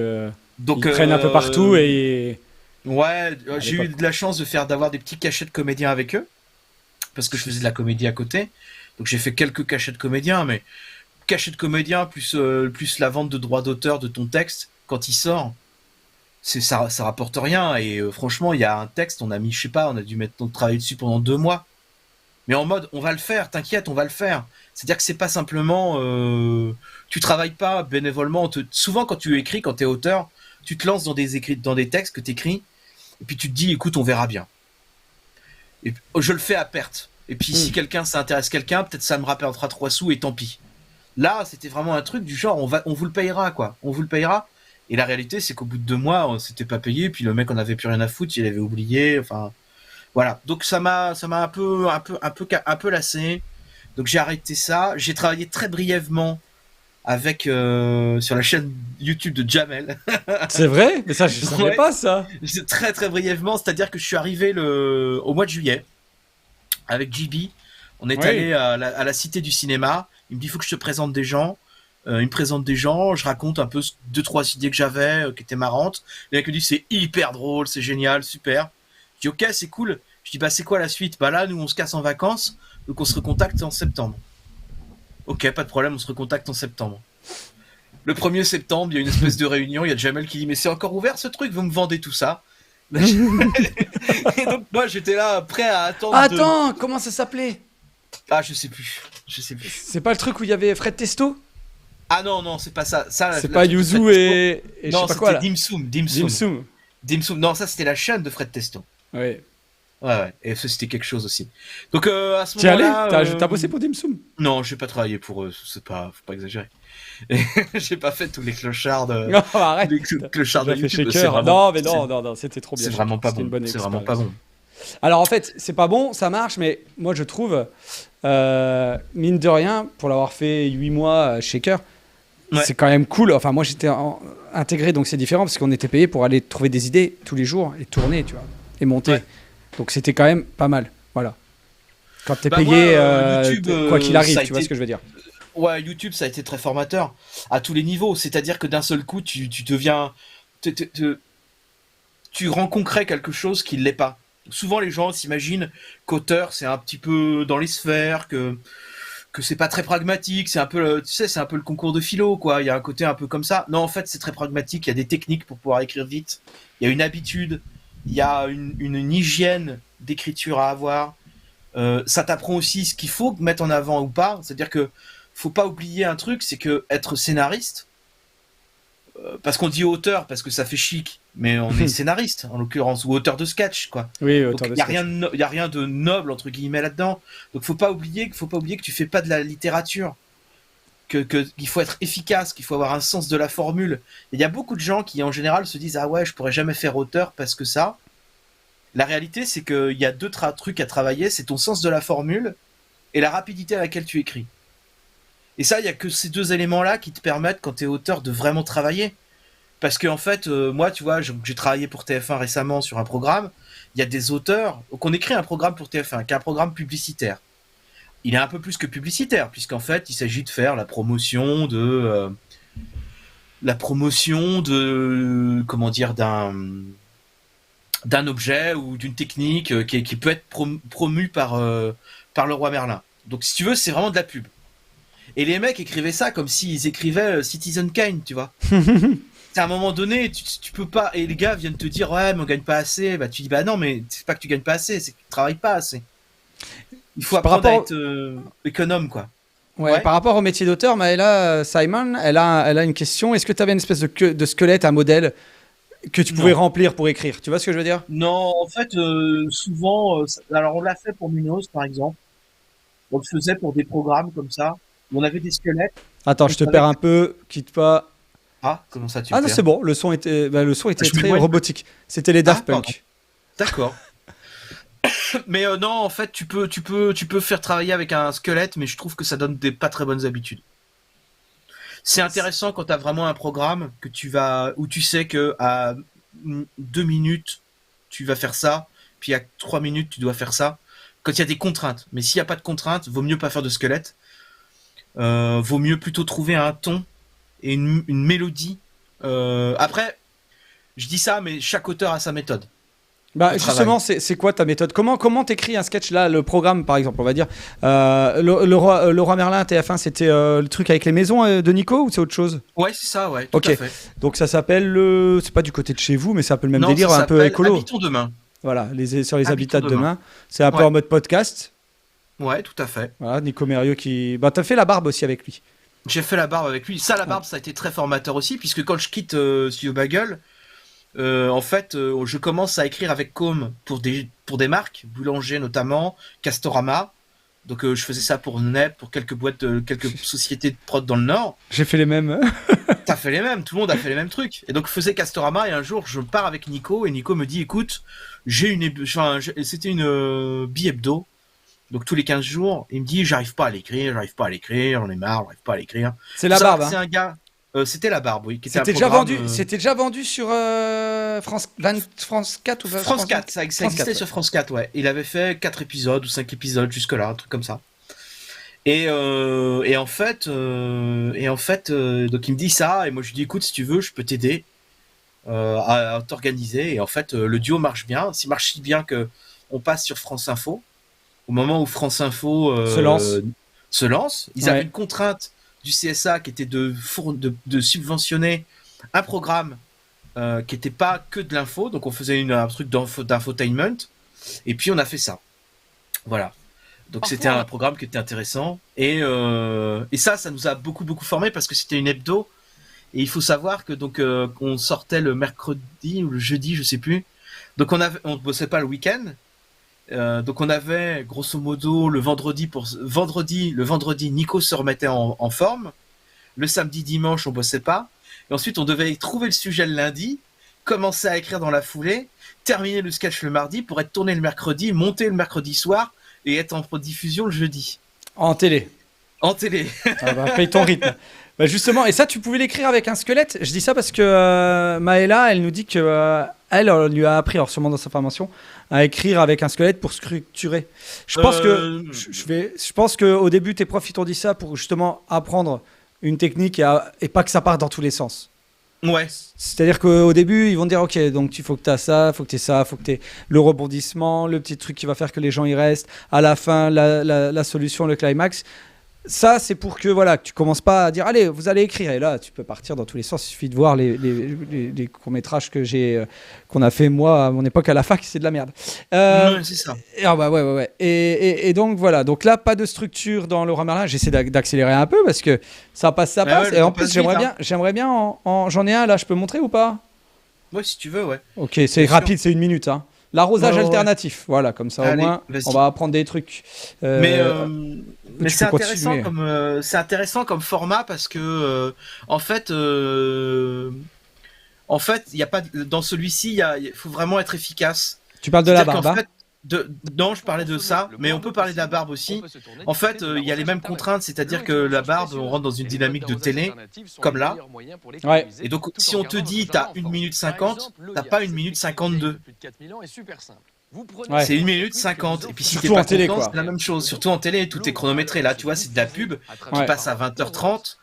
Donc, ils traînent un peu partout et. Ouais, À j'ai eu l'époque. de la chance d'avoir des petits cachets de comédiens avec eux, parce que je faisais de la comédie à côté. Donc j'ai fait quelques cachets de comédiens, mais cachets de comédiens plus la vente de droits d'auteur de ton texte quand il sort, ça rapporte rien. Et franchement, il y a un texte, on a mis, je sais pas, on a dû travailler dessus pendant 2 mois. Mais en mode, on va le faire, t'inquiète, on va le faire. C'est-à-dire que c'est pas simplement, tu travailles pas bénévolement. Souvent, quand tu écris, quand t'es auteur, tu te lances dans des textes que t'écris, et puis tu te dis, écoute, on verra bien. Et je le fais à perte. Et puis si quelqu'un, ça intéresse quelqu'un, peut-être ça me rapportera 3 sous et tant pis. Là, c'était vraiment un truc du genre, on vous le payera, quoi. On vous le payera. Et la réalité, c'est qu'au bout de 2 mois, on s'était pas payé, puis le mec, on avait plus rien à foutre, il avait oublié, enfin. Voilà. Donc ça m'a un peu lassé. Donc j'ai arrêté ça. J'ai travaillé très brièvement avec sur la chaîne YouTube de Jamel. C'est vrai? Mais ça, je savais Ouais. pas ça. Très très brièvement, c'est-à-dire que je suis arrivé au mois de juillet avec JB. On est Oui. allé à la Cité du Cinéma. Il me dit il faut que je te présente des gens. Il me présente des gens, je raconte un peu 2-3 idées que j'avais qui étaient marrantes. Le mec me dit c'est hyper drôle, c'est génial, super. Je dis ok, c'est cool. Je dis, bah, c'est quoi la suite? Bah là, nous, on se casse en vacances, donc on se recontacte en septembre. Ok, pas de problème, on se recontacte en septembre. Le 1er septembre, il y a une espèce de réunion, il y a Jamel qui dit, mais c'est encore ouvert ce truc, vous me vendez tout ça. Et donc, moi, j'étais là, prêt à attendre. Attends, comment ça s'appelait? Ah, je sais plus. C'est pas le truc où il y avait Fred Testo? Ah non, c'est pas ça. C'est pas Yuzu et je non, sais pas quoi là. Dimsum. Dimsum. Non, ça c'était la chaîne de Fred Testo. Oui. Ouais. Et ça c'était quelque chose aussi. Donc à ce T'y allé? moment-là. T'as bossé pour Dimsum? Non, j'ai pas travaillé pour eux. Faut pas exagérer. J'ai pas fait tous les clochards de. Non, arrête. Les clochards de J'ai fait YouTube. Shaker. Vraiment... Non, c'était trop bien. C'est vraiment pas C'était bon. une bonne C'est vraiment pas expérience. bon. Alors en fait, c'est pas bon, ça marche, mais moi je trouve, mine de rien, pour l'avoir fait 8 mois chez Shaker, Ouais. c'est quand même cool. Enfin, moi j'étais intégré, donc c'est différent parce qu'on était payé pour aller trouver des idées tous les jours et tourner, tu vois, et monter. Ouais. Donc c'était quand même pas mal. Voilà. Quand t'es Bah, payé, moi, YouTube, quoi qu'il arrive, ça a tu vois été- ce que je veux dire. Ouais, YouTube, ça a été très formateur à tous les niveaux. C'est-à-dire que d'un seul coup, tu deviens. Tu rends concret quelque chose qui ne l'est pas. Souvent, les gens s'imaginent qu'auteur, c'est un petit peu dans les sphères, que c'est pas très pragmatique, c'est un peu, c'est un peu le concours de philo, quoi. Il y a un côté un peu comme ça. Non, en fait, c'est très pragmatique. Il y a des techniques pour pouvoir écrire vite. Il y a une habitude. Il y a une hygiène d'écriture à avoir. Ça t'apprend aussi ce qu'il faut mettre en avant ou pas. C'est-à-dire que faut pas oublier un truc, c'est que être scénariste, parce qu'on dit auteur parce que ça fait chic, mais on est scénariste en l'occurrence, ou auteur de sketch, quoi. Oui, Donc auteur de il y a sketch. y a rien de noble entre guillemets là-dedans. Donc faut pas oublier que tu fais pas de la littérature, qu'il faut être efficace, qu'il faut avoir un sens de la formule. Il y a beaucoup de gens qui en général se disent ah ouais, je pourrais jamais faire auteur parce que ça. La réalité, c'est qu'il y a deux trucs à travailler, c'est ton sens de la formule et la rapidité à laquelle tu écris. Et ça, il y a que ces deux éléments-là qui te permettent, quand tu es auteur, de vraiment travailler. Parce que en fait, moi, tu vois, j'ai travaillé pour TF1 récemment sur un programme. Il y a des auteurs. Qu'on écrit un programme pour TF1, qui est un programme publicitaire. Il est un peu plus que publicitaire, puisqu'en fait, il s'agit de faire la promotion de, comment dire, d'un objet ou d'une technique qui peut être promue par le roi Merlin. Donc, si tu veux, c'est vraiment de la pub. Et les mecs écrivaient ça comme s'ils écrivaient Citizen Kane, tu vois. À un moment donné, tu peux pas. Et les gars viennent te dire ouais, mais on gagne pas assez. Bah tu dis bah non, mais c'est pas que tu gagnes pas assez, c'est que tu travailles pas assez. Il faut apprendre à être économe, quoi. Ouais, Ouais. par rapport au métier d'auteur, Maëla Simon, elle a une question. Est-ce que tu avais une espèce de squelette, un modèle que tu pouvais Non. remplir pour écrire? Tu vois ce que je veux dire? Non, en fait, souvent, alors on l'a fait pour Minos, par exemple. On le faisait pour des programmes comme ça, où on avait des squelettes. Attends, je te perds un peu, quitte pas. Ah, comment ça tu Ah me non, perds c'est bon, le son était Je très m'éloigne. robotique. C'était les Daft Ah, Punk. D'accord. Mais non, en fait, tu peux faire travailler avec un squelette, mais je trouve que ça donne des pas très bonnes habitudes. C'est intéressant quand tu as vraiment un programme où tu sais que à 2 minutes tu vas faire ça, puis à 3 minutes tu dois faire ça. Quand il y a des contraintes. Mais s'il n'y a pas de contraintes, vaut mieux pas faire de squelette. Vaut mieux plutôt trouver un ton et une mélodie. Après, je dis ça, mais chaque auteur a sa méthode. Bah Au justement, c'est quoi ta méthode? Comment t'écris un sketch là, le programme par exemple, on va dire. Le roi Merlin TF1, c'était le truc avec les maisons de Nico ou c'est autre chose? Ouais, c'est ça, ouais, tout Ok. à fait. Donc ça s'appelle c'est pas du côté de chez vous, mais c'est un peu le même Non, délire, ça un peu s'appelle écolo. Habitons demain. Voilà, sur les Habitons habitats de demain. demain. C'est un peu Ouais. en mode podcast. Ouais, tout à fait. Voilà, Nico Mérieux qui. Bah t'as fait la barbe aussi avec lui. J'ai fait la barbe avec lui. Ça, la barbe, ça a été très formateur aussi, puisque quand je quitte Studio Bagel, en fait, je commence à écrire avec Com pour des marques, Boulanger notamment, Castorama. Donc je faisais ça pour NEP, pour quelques boîtes, quelques sociétés de prod dans le Nord. J'ai fait les mêmes. T'as fait les mêmes, tout le monde a fait les mêmes trucs. Et donc je faisais Castorama et un jour je pars avec Nico et Nico me dit écoute, c'était une bi-hebdo. Donc tous les 15 jours, il me dit j'arrive pas à l'écrire, j'en ai marre, j'arrive pas à l'écrire. C'est la Ça, barbe. C'est Hein. un gars. C'était la barbe, oui. Qui était un C'était déjà programme, vendu. C'était déjà vendu sur France 4 ou France 4, ça existait 4, sur France 4, ouais. Il avait fait 4 épisodes ou 5 épisodes jusque-là, un truc comme ça. Et en fait, donc il me dit ça, et moi je lui dis écoute, si tu veux, je peux t'aider à t'organiser. Et en fait, le duo marche bien. S'il marche si bien que on passe sur France Info. Au moment où France Info se lance, ils avaient une contrainte du CSA qui était de subventionner un programme qui n'était pas que de l'info, donc on faisait un truc d'infotainment, et puis on a fait ça. Voilà. Donc c'était un programme qui était intéressant, et ça nous a beaucoup formé parce que c'était une hebdo, et il faut savoir que donc on sortait le mercredi ou le jeudi, je sais plus. Donc on bossait pas le week-end. Donc on avait grosso modo le vendredi, Nico se remettait en forme. Le samedi, dimanche, on bossait pas. Et ensuite, on devait trouver le sujet le lundi, commencer à écrire dans la foulée, terminer le sketch le mardi pour être tourné le mercredi, monter le mercredi soir et être en diffusion le jeudi. En télé. En télé. Ah bah, paye ton rythme. Bah justement, et ça, tu pouvais l'écrire avec un squelette. Je dis ça parce que Maëla, elle nous dit que elle lui a appris, alors sûrement dans sa formation, à écrire avec un squelette pour structurer. Je pense que au début, tes profs ils t'ont dit ça pour justement apprendre une technique et pas que ça parte dans tous les sens. Ouais. C'est-à-dire qu'au début, ils vont te dire, ok, donc il faut que tu as ça, faut que tu aies ça, faut que tu aies le rebondissement, le petit truc qui va faire que les gens y restent, à la fin, la solution, le climax. Ça, c'est pour que voilà, que tu commences pas à dire allez, vous allez écrire. Et là, tu peux partir dans tous les sens. Il suffit de voir les courts-métrages qu'on a fait moi à mon époque à la fac, c'est de la merde. C'est ça. Ouais. Et donc voilà. Donc là, pas de structure dans Laurent Merlin. J'essaie d'accélérer un peu parce que ça passe. Ouais, et en plus, j'aimerais bien. J'en ai un là. Je peux montrer ou pas? Ouais, si tu veux, ouais. Ok, c'est rapide, c'est 1 minute. Hein. L'arrosage alternatif, voilà, comme ça. Allez, au moins, vas-y. on va apprendre des trucs. Mais c'est intéressant comme format parce que en fait, il y a pas dans celui-ci, il faut vraiment être efficace. Tu parles de la barbe. En fait, non, je parlais de ça, mais on peut parler de la barbe aussi. En fait, il y a les mêmes contraintes, c'est-à-dire que la barbe, on rentre dans une dynamique de télé, comme là. Ouais. Et donc, si on te dit t'as 1 minute 50, t'as pas 1 minute 52. Ouais. C'est 1 minute 50. Et puis si t'es Surtout pas en télé, content, quoi. c'est la même chose. Surtout en télé, tout est chronométré. Là, tu vois, c'est de la pub qui passe à 20h30.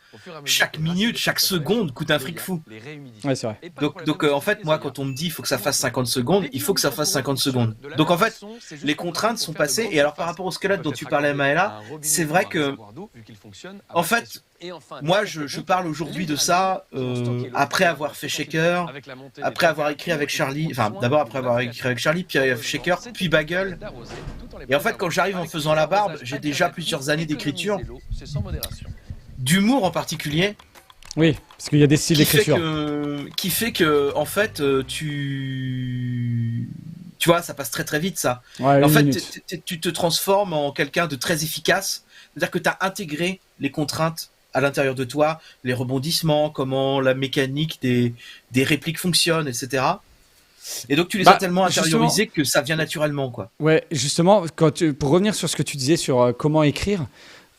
Chaque minute, chaque seconde coûte un fric fou. Ouais, c'est vrai. Donc en fait, moi, quand on me dit il faut que ça fasse 50 secondes, il faut que ça fasse 50 secondes. Donc en fait, les contraintes sont passées. Et alors par rapport au squelette dont tu parlais, Maëla, c'est vrai que, en fait, moi, je parle aujourd'hui de ça après avoir fait Shaker, après avoir écrit avec Charlie, enfin d'abord après avoir écrit avec Charlie, puis avec Shaker, puis Bagel. Et en fait, quand j'arrive en faisant la barbe, j'ai déjà plusieurs années d'écriture, d'humour en particulier. Oui, parce qu'il y a des styles d'écriture. Qui fait que, en fait, tu vois, ça passe très très vite ça. Ouais, en fait, minute. tu te transformes en quelqu'un de très efficace. C'est-à-dire que tu as intégré les contraintes à l'intérieur de toi, les rebondissements, comment la mécanique des répliques fonctionne, etc. Et donc tu les as tellement intériorisés que ça vient naturellement, quoi. Ouais, justement, pour revenir sur ce que tu disais sur comment écrire,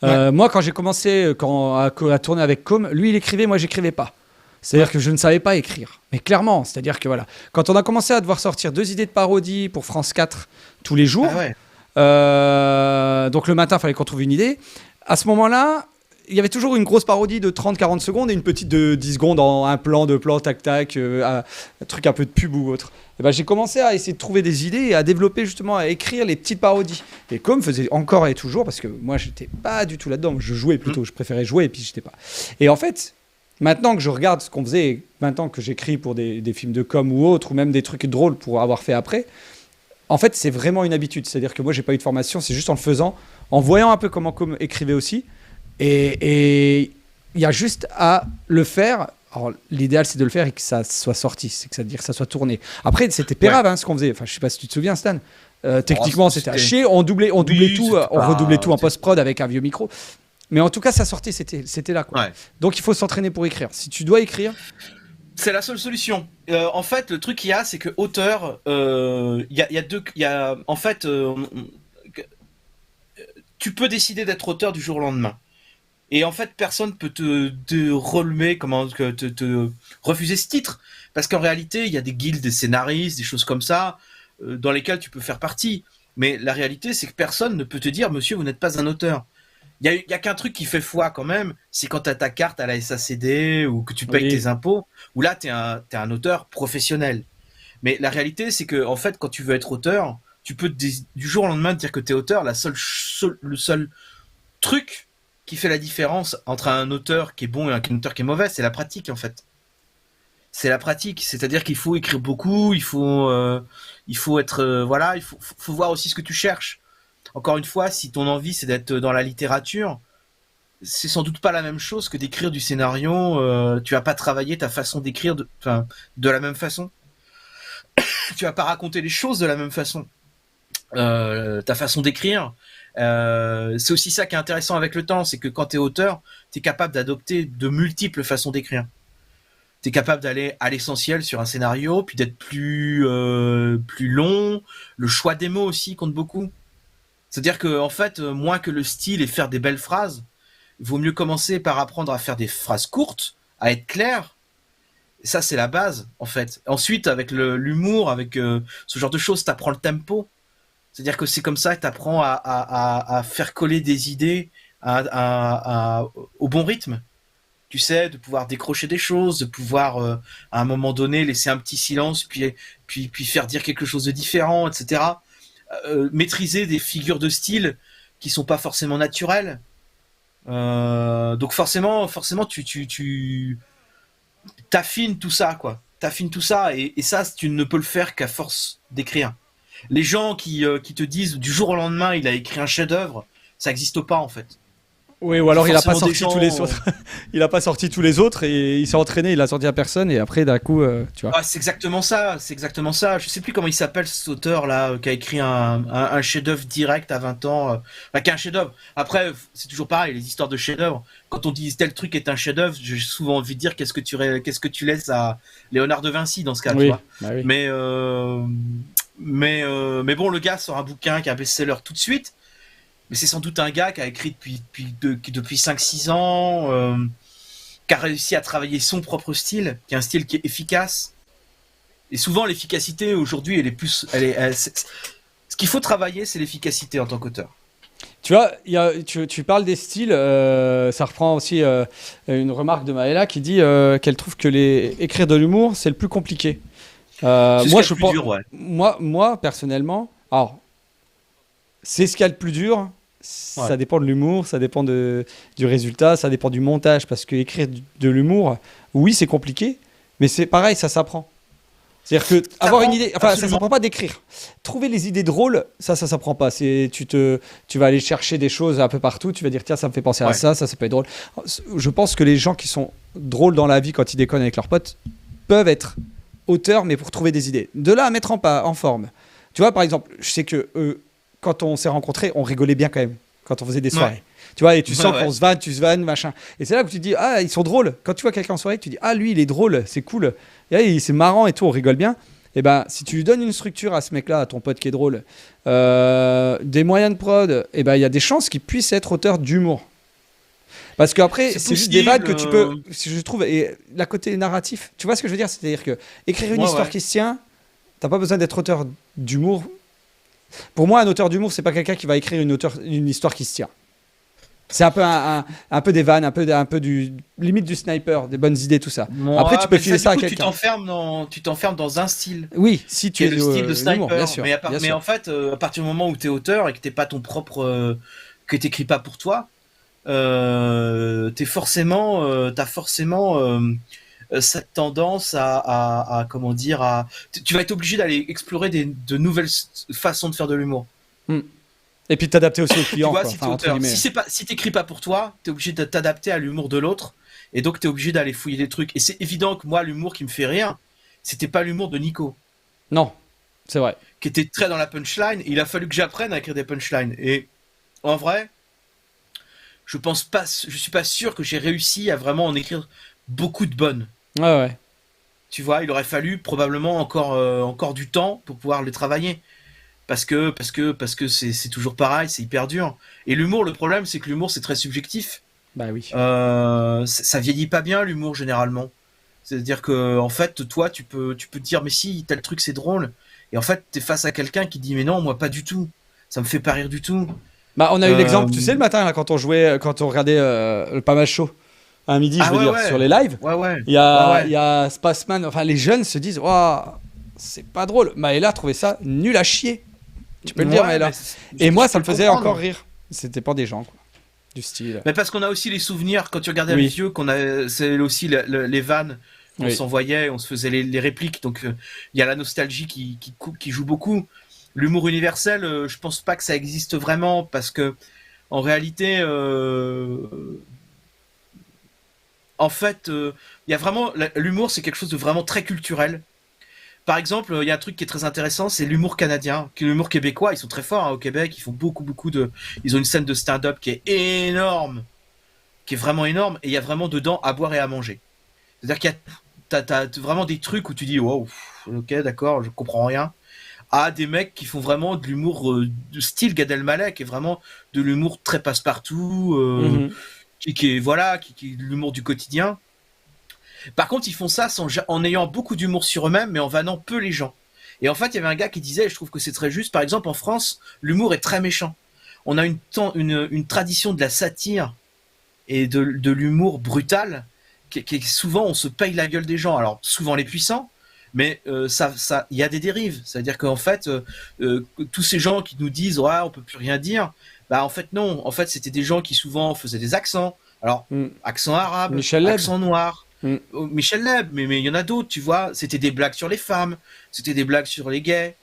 moi quand j'ai commencé à tourner avec Com, lui il écrivait, moi j'écrivais pas. C'est-à-dire que je ne savais pas écrire. Mais clairement, c'est-à-dire que voilà, quand on a commencé à devoir sortir 2 idées de parodie pour France 4 tous les jours, donc le matin il fallait qu'on trouve une idée. À ce moment-là, il y avait toujours une grosse parodie de 30-40 secondes et une petite de 10 secondes en un plan, tac, un truc un peu de pub ou autre. Et ben, j'ai commencé à essayer de trouver des idées et à développer justement, à écrire les petites parodies. Et comme faisait encore et toujours, parce que moi j'étais pas du tout là-dedans, je jouais plutôt, je préférais jouer et puis j'étais pas. Et en fait, maintenant que je regarde ce qu'on faisait, maintenant que j'écris pour des films de com ou autres, ou même des trucs drôles pour avoir fait après, en fait c'est vraiment une habitude. C'est-à-dire que moi j'ai pas eu de formation, c'est juste en le faisant, en voyant un peu comment Com écrivait aussi. Et il y a juste à le faire. Alors, l'idéal, c'est de le faire et que ça soit sorti, c'est-à-dire que ça soit tourné. Après, c'était pérave ce qu'on faisait. Enfin, je sais pas si tu te souviens, Stan. Techniquement, c'était à chier. On doublait tout, on redoublait tout en post-prod avec un vieux micro. Mais en tout cas, ça sortait, c'était là, quoi. Ouais. Donc, il faut s'entraîner pour écrire. Si tu dois écrire, c'est la seule solution. En fait, le truc qu'il y a, c'est que auteur, en fait, tu peux décider d'être auteur du jour au lendemain. Et en fait, personne peut te relever, te refuser ce titre. Parce qu'en réalité, il y a des guildes, des scénaristes, des choses comme ça, dans lesquelles tu peux faire partie. Mais la réalité, c'est que personne ne peut te dire, monsieur, vous n'êtes pas un auteur. Il y a qu'un truc qui fait foi quand même, c'est quand tu as ta carte à la SACD ou que tu payes tes impôts, où là, t'es un auteur professionnel. Mais la réalité, c'est que en fait, quand tu veux être auteur, tu peux du jour au lendemain te dire que t'es auteur. Le seul truc qui fait la différence entre un auteur qui est bon et un auteur qui est mauvais, c'est la pratique en fait. C'est la pratique, c'est-à-dire qu'il faut écrire beaucoup, il faut être voilà, il faut voir aussi ce que tu cherches. Encore une fois, si ton envie c'est d'être dans la littérature, c'est sans doute pas la même chose que d'écrire du scénario. Tu vas pas travailler ta façon d'écrire de la même façon. Tu vas pas raconter les choses de la même façon. Ta façon d'écrire, c'est aussi ça qui est intéressant avec le temps, c'est que quand t'es auteur, t'es capable d'adopter de multiples façons d'écrire. T'es capable d'aller à l'essentiel sur un scénario, puis d'être plus long. Le choix des mots aussi compte beaucoup. C'est-à-dire que en fait, moins que le style et faire des belles phrases, il vaut mieux commencer par apprendre à faire des phrases courtes, à être clair. Et ça, c'est la base, en fait. Ensuite, avec l'humour, avec ce genre de choses, t'apprends le tempo. C'est-à-dire que c'est comme ça que t'apprends à faire coller des idées au bon rythme. Tu sais, de pouvoir décrocher des choses, de pouvoir à un moment donné laisser un petit silence, puis faire dire quelque chose de différent, etc. Maîtriser des figures de style qui sont pas forcément naturelles. Donc forcément, tu t'affines tout ça, quoi. T'affines tout ça, et ça, tu ne peux le faire qu'à force d'écrire. Les gens qui te disent du jour au lendemain, il a écrit un chef-d'œuvre, ça n'existe pas en fait. Oui, ou alors il a pas Forcément sorti tous les autres. Il a pas sorti tous les autres et il s'est entraîné, il a sorti à personne et après d'un coup, tu vois. Ah, c'est exactement ça. Je sais plus comment il s'appelle cet auteur là qui a écrit un chef-d'œuvre direct à 20 ans. Enfin, qui est un chef-d'œuvre. Après, c'est toujours pareil, les histoires de chef-d'œuvre. Quand on dit tel truc est un chef-d'œuvre, j'ai souvent envie de dire qu'est-ce que tu laisses à Léonard de Vinci dans ce cas, Oui, tu vois. bah oui. Mais bon, le gars sort un bouquin qui est un best-seller tout de suite. Mais c'est sans doute un gars qui a écrit depuis 5-6 ans, qui a réussi à travailler son propre style, qui est un style qui est efficace. Et souvent, l'efficacité aujourd'hui, elle est plus. Ce qu'il faut travailler, c'est l'efficacité en tant qu'auteur. Tu vois, tu parles des styles, ça reprend aussi une remarque de Maëla qui dit qu'elle trouve que écrire de l'humour, c'est le plus compliqué. C'est Moi, ce je qu'il y a de plus pense, dur, ouais. moi, personnellement, alors, c'est ce qu'il y a de plus dur. Ça Ouais. dépend de l'humour, ça dépend du résultat, ça dépend du montage. Parce que écrire de l'humour, oui, c'est compliqué, mais c'est pareil, ça s'apprend. C'est-à-dire que avoir une idée, enfin, ça absolument. s'apprend pas d'écrire. Trouver les idées drôles, ça s'apprend pas. Tu vas aller chercher des choses un peu partout. Tu vas dire tiens, ça me fait penser à Ouais. ça peut être drôle. Je pense que les gens qui sont drôles dans la vie quand ils déconnent avec leurs potes peuvent être auteurs, mais pour trouver des idées. De là à mettre en forme. Tu vois, par exemple, je sais que quand on s'est rencontrés, on rigolait bien quand même quand on faisait des soirées. Ouais. Tu vois, et tu Ouais, sens ouais. qu'on se vanne, tu se vannes, machin. Et c'est là que tu te dis, ah, ils sont drôles. Quand tu vois quelqu'un en soirée, tu dis, ah, lui, il est drôle, c'est cool. Et là, c'est marrant et tout, on rigole bien. Et ben, si tu lui donnes une structure à ce mec-là, à ton pote qui est drôle, des moyens de prod, et ben, il y a des chances qu'il puisse être auteur d'humour. Parce qu'après, C'est c'est juste des vannes que tu peux, possible, je trouve, et la côté narratif, tu vois ce que je veux dire? C'est-à-dire que écrire une Ouais, histoire ouais. qui se tient, t'as pas besoin d'être auteur d'humour. Pour moi, un auteur d'humour, c'est pas quelqu'un qui va écrire une histoire qui se tient. C'est un peu un peu des vannes, un peu du limite du sniper, des bonnes idées, tout ça. Après, tu peux filer ça à du coup, quelqu'un. tu t'enfermes dans un style. Oui, si tu Qui est es le style de l'humour, sniper. bien sûr. mais bien mais sûr. en fait, à partir du moment où t'es auteur et que t'es pas ton propre, que t'écris pas pour toi, t'as forcément cette tendance comment dire, tu vas être obligé d'aller explorer de nouvelles façons de faire de l'humour. Et puis t'adapter aussi aux Tu clients. vois, Quoi. si t'es Enfin, entre auteur, guillemets. si t'écris pas pour toi, t'es obligé de t'adapter à l'humour de l'autre, et donc t'es obligé d'aller fouiller des trucs. Et c'est évident que moi, l'humour qui me fait rire, c'était pas l'humour de Nico, Non, c'est vrai. qui était très dans la punchline. Il a fallu que j'apprenne à écrire des punchlines. Et en vrai, je suis pas sûr que j'ai réussi à vraiment en écrire beaucoup de bonnes. Ouais. Tu vois, il aurait fallu probablement encore du temps pour pouvoir les travailler. Parce que c'est toujours pareil, c'est hyper dur. Et l'humour, le problème, c'est que l'humour, c'est très subjectif. Bah oui. Ça vieillit pas bien, l'humour, généralement. C'est-à-dire que, en fait, toi, tu peux te dire, mais si, tel truc, c'est drôle. Et en fait, t'es face à quelqu'un qui dit, mais non, moi, pas du tout. Ça me fait pas rire du tout. Bah, on a eu l'exemple, tu sais, le matin, là, quand on regardait le Pas Mal Show, à midi, Ah je veux ouais, dire, ouais. sur les lives, Ouais. il y a, Ouais. il y a Spaceman, enfin, les jeunes se disent, waouh, c'est pas drôle. Maëla trouvait ça nul à chier. Tu peux le dire, Ouais, Maëla. mais Et moi, je ça me peux le faisait comprendre. encore rire. Ça dépend des gens, quoi. Du style. Mais parce qu'on a aussi les souvenirs, quand tu regardais Oui. les vieux, c'est aussi les vannes, on Oui. s'envoyait, on se faisait les répliques, donc il y a la nostalgie qui joue beaucoup. L'humour universel, je pense pas que ça existe vraiment, parce que en réalité, en fait, il y a vraiment, l'humour c'est quelque chose de vraiment très culturel. Par exemple, il y a un truc qui est très intéressant, c'est l'humour canadien, qui est l'humour québécois. Ils sont très forts hein, au Québec, ils font beaucoup ils ont une scène de stand-up qui est énorme, qui est vraiment énorme, et il y a vraiment dedans à boire et à manger. C'est-à-dire qu'il y a t'as vraiment des trucs où tu dis wow, ok d'accord, je comprends rien. À des mecs qui font vraiment de l'humour de style Gad Elmaleh, qui est vraiment de l'humour très passe-partout, Mhm. qui est voilà, qui est de l'humour du quotidien. Par contre, ils font ça en ayant beaucoup d'humour sur eux-mêmes, mais en vannant peu les gens. Et en fait, il y avait un gars qui disait, et je trouve que c'est très juste, par exemple, en France, l'humour est très méchant. On a une tradition de la satire et de l'humour brutal, qui est souvent, on se paye la gueule des gens. Alors, souvent les puissants, mais il y a des dérives. C'est-à-dire qu'en fait, tous ces gens qui nous disent, ouais, on peut plus rien dire, bah en fait non. En fait, c'était des gens qui souvent faisaient des accents. Alors, Mm. accent arabe, Michel Leb. accent noir. Mm. Michel Leb, mais il y en a d'autres, tu vois. C'était des blagues sur les femmes, c'était des blagues sur les gays,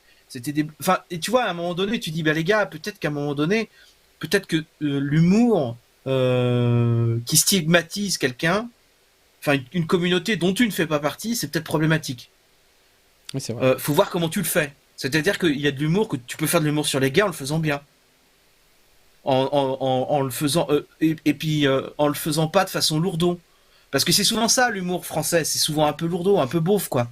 enfin, et tu vois, à un moment donné, tu dis, bah les gars, peut-être qu'à un moment donné, peut-être que l'humour qui stigmatise quelqu'un, enfin une communauté dont tu ne fais pas partie, c'est peut-être problématique. Oui, c'est vrai. Faut voir comment tu le fais. C'est-à-dire qu'il y a de l'humour, que tu peux faire de l'humour sur les gays en le faisant bien. En le faisant et puis en le faisant pas de façon lourdon, parce que c'est souvent ça l'humour français, c'est souvent un peu lourdeau, un peu beauf quoi.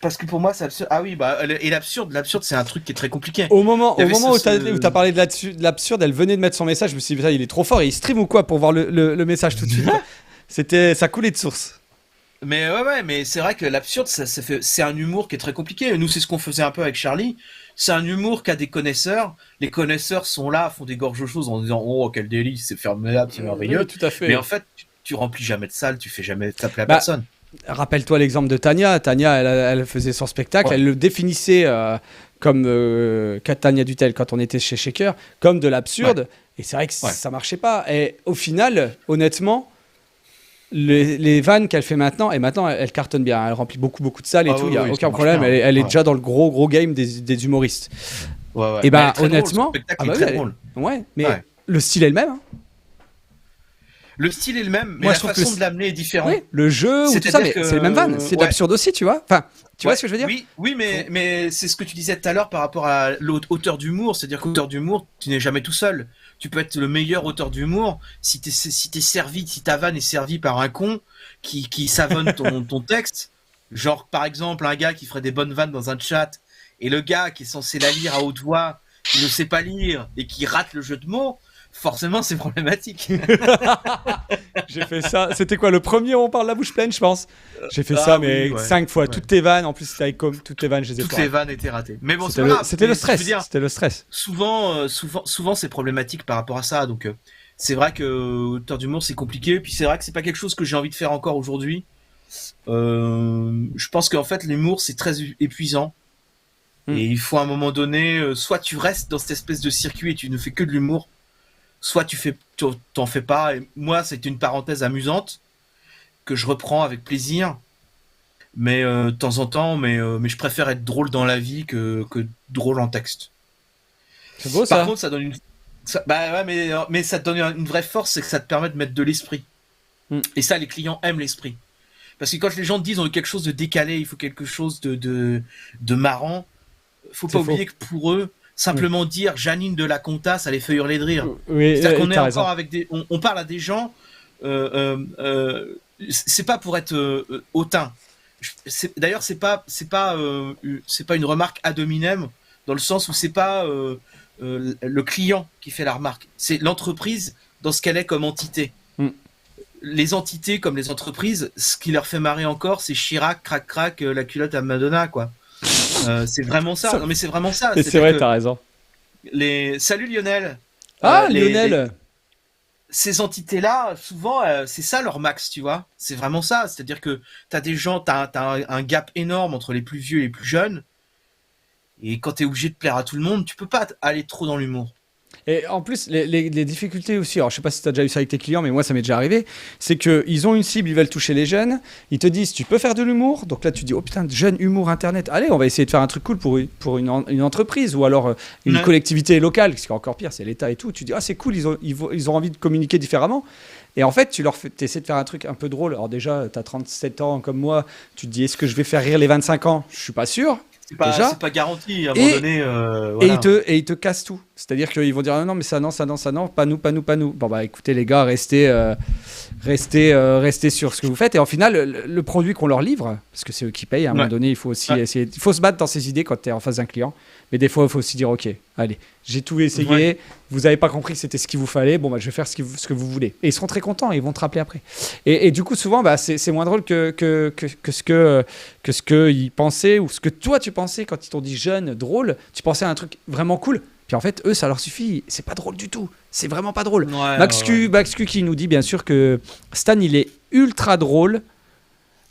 Parce que pour moi c'est absurde. Ah oui bah et l'absurde c'est un truc qui est très compliqué. Au moment Il y avait où ce- t'as parlé de l'absurde, elle venait de mettre son message. Je me suis dit, putain, il est trop fort. Et il stream ou quoi pour voir le message tout de suite, quoi. Ça coulait de source. Mais ouais, mais c'est vrai que l'absurde, c'est un humour qui est très compliqué. Nous, c'est ce qu'on faisait un peu avec Charlie. C'est un humour qu'a des connaisseurs. Les connaisseurs sont là, font des gorges chaudes en disant oh quel délice, c'est formidable, c'est merveilleux. Oui, tout à fait. Mais en fait, tu remplis jamais de salle, tu fais jamais taper à Bah, personne. Rappelle-toi l'exemple de Tania. Tania, elle faisait son spectacle, Ouais. elle le définissait comme Tania Dutel quand on était chez Shaker, comme de l'absurde. Et c'est vrai que Ouais. ça marchait pas. Et au final, honnêtement, les vannes qu'elle fait maintenant, et maintenant elle cartonne bien. Elle remplit beaucoup de salles et Ah tout. oui, Il y a oui, ça aucun marche problème. bien. Elle est Ouais. déjà dans le gros game des humoristes. Ouais. Et Mais bah elle est très drôle, honnêtement, son spectacle ah est bah très oui, drôle. ouais, mais Ouais. le style est le même. Hein. Le style est le même, mais Moi, la je trouve façon que de l'amener est différente. Oui, le jeu ou tout ça, C'est-à-dire mais que, c'est les mêmes vannes. C'est de ouais. l'absurde aussi, tu vois. Enfin, tu vois ce que je veux dire? Oui, mais c'est ce que tu disais tout à l'heure par rapport à l'auteur d'humour, c'est-à-dire qu'auteur d'humour, tu n'es jamais tout seul. Tu peux être le meilleur auteur d'humour si t'es servi, si ta vanne est servie par un con qui savonne ton texte. Genre, par exemple, un gars qui ferait des bonnes vannes dans un chat et le gars qui est censé la lire à haute voix, qui ne sait pas lire et qui rate le jeu de mots, forcément c'est problématique. J'ai fait ça. C'était quoi le premier où on parle la bouche pleine, je pense. J'ai fait Ah ça, oui, mais ouais. 5 fois. Ouais. Toutes tes vannes, en plus, c'était avec comme toutes tes vannes, je les ai Toutes foirées. les vannes étaient ratées. Mais bon, c'est C'était pas grave. c'était le Mais je veux stress. dire, C'était le stress. souvent c'est problématique par rapport à ça. Donc c'est vrai que auteur d'humour c'est compliqué. Puis c'est vrai que c'est pas quelque chose que j'ai envie de faire encore aujourd'hui. Je pense qu'en fait l'humour c'est très épuisant. Mm. Et il faut à un moment donné, soit tu restes dans cette espèce de circuit et tu ne fais que de l'humour, soit t'en fais pas. Et moi c'est une parenthèse amusante que je reprends avec plaisir. Mais de temps en temps, mais je préfère être drôle dans la vie que drôle en texte. C'est beau Par ça. contre, ça donne bah ouais, mais ça te donne une vraie force, c'est que ça te permet de mettre de l'esprit. Mm. Et ça, les clients aiment l'esprit. Parce que quand les gens te disent on veut quelque chose de décalé, il faut quelque chose de marrant, faut C'est pas faux. oublier que pour eux, simplement dire Janine de la Conta, ça les fait hurler de rire. Oui, C'est-à-dire qu'on est t'as encore raison. avec on parle à des gens, c'est pas pour être hautain. D'ailleurs, c'est pas une remarque ad hominem dans le sens où c'est pas le client qui fait la remarque, c'est l'entreprise dans ce qu'elle est comme entité. Mm. Les entités comme les entreprises, ce qui leur fait marrer encore, c'est Chirac, crac, la culotte à Madonna, quoi. C'est vraiment ça. Non mais c'est vraiment ça. Et c'est vrai, t'as raison. Salut Lionel. Ah, Les- Lionel. ces entités-là, souvent, c'est ça leur max, tu vois. C'est vraiment ça. C'est-à-dire que t'as des gens, t'as un gap énorme entre les plus vieux et les plus jeunes. Et quand t'es obligé de plaire à tout le monde, tu peux pas aller trop dans l'humour. Et en plus, les difficultés aussi, alors je sais pas si tu as déjà eu ça avec tes clients, mais moi ça m'est déjà arrivé, c'est qu'ils ont une cible, ils veulent toucher les jeunes, ils te disent tu peux faire de l'humour, donc là tu dis oh putain, jeune humour internet, allez on va essayer de faire un truc cool pour une entreprise ou alors une collectivité locale, ce qui est encore pire, c'est l'État et tout, tu dis ah c'est cool, ils ont envie de communiquer différemment. Et en fait, tu essaies de faire un truc un peu drôle. Alors déjà, tu as 37 ans comme moi, tu te dis est-ce que je vais faire rire les 25 ans? Je suis pas sûr. C'est pas garanti, à un moment donné. Voilà. Et ils te cassent tout. C'est-à-dire qu'ils vont dire non, mais ça, non, pas nous. Bon, bah écoutez, les gars, restez sur ce que vous faites. Et en final, le produit qu'on leur livre, parce que c'est eux qui payent, à un moment donné, il faut aussi essayer. Il faut se battre dans ses idées quand tu es en face d'un client. Mais des fois, il faut aussi dire ok, allez, j'ai tout essayé, vous n'avez pas compris que c'était ce qu'il vous fallait, bon, bah, je vais faire ce que vous voulez. Et ils seront très contents, et ils vont te rappeler après. Et du coup, souvent, bah, c'est moins drôle que ce qu'ils pensaient, ou ce que toi tu pensais quand ils t'ont dit jeune, drôle, tu pensais à un truc vraiment cool. Puis en fait, eux, ça leur suffit. C'est pas drôle du tout. C'est vraiment pas drôle. Max Q qui nous dit bien sûr que Stan, il est ultra drôle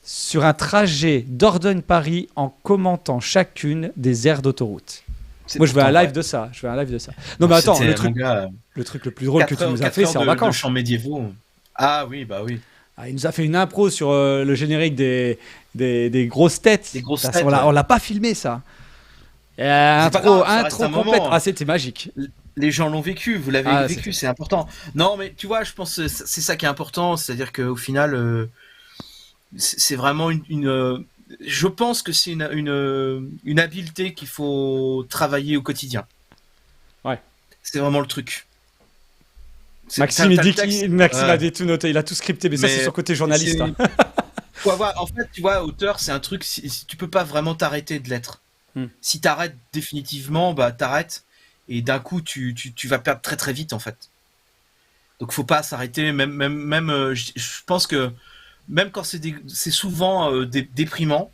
sur un trajet Dordogne-Paris en commentant chacune des aires d'autoroute. Moi, je veux un live de ça. Non, mais attends, le truc le plus drôle que tu nous as fait, c'est en vacances. De chants médiévaux. Ah oui, bah oui. Ah, il nous a fait une impro sur le générique des grosses têtes. Des grosses têtes. On l'a pas filmé, ça. Intro complète. Ah, c'était magique. Les gens l'ont vécu, vous l'avez vécu, c'est important. Non, mais tu vois, je pense que c'est ça qui est important, c'est-à-dire qu'au final, c'est vraiment je pense que c'est une habileté qu'il faut travailler au quotidien. Ouais. C'est vraiment le truc. Maxime a tout noté, il a tout scripté, mais ça c'est son côté journaliste. Faut avoir, en fait, tu vois, auteur, c'est un truc, si tu peux pas vraiment t'arrêter de l'être. Si t'arrêtes définitivement, bah t'arrêtes, et d'un coup tu vas perdre très très vite en fait. Donc faut pas s'arrêter, même je pense que même quand c'est souvent déprimant,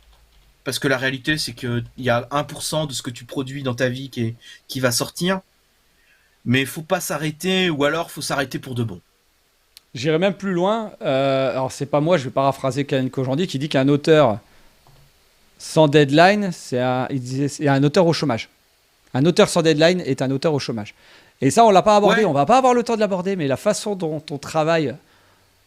parce que la réalité c'est que il y a 1% de ce que tu produis dans ta vie qui va sortir, mais faut pas s'arrêter, ou alors faut s'arrêter pour de bon. J'irai même plus loin, alors c'est pas moi, je vais paraphraser Ken Kojandi qui dit qu'un auteur sans deadline, c'est un auteur au chômage. Un auteur sans deadline est un auteur au chômage. Et ça, on l'a pas abordé, on va pas avoir le temps de l'aborder, mais la façon dont on travaille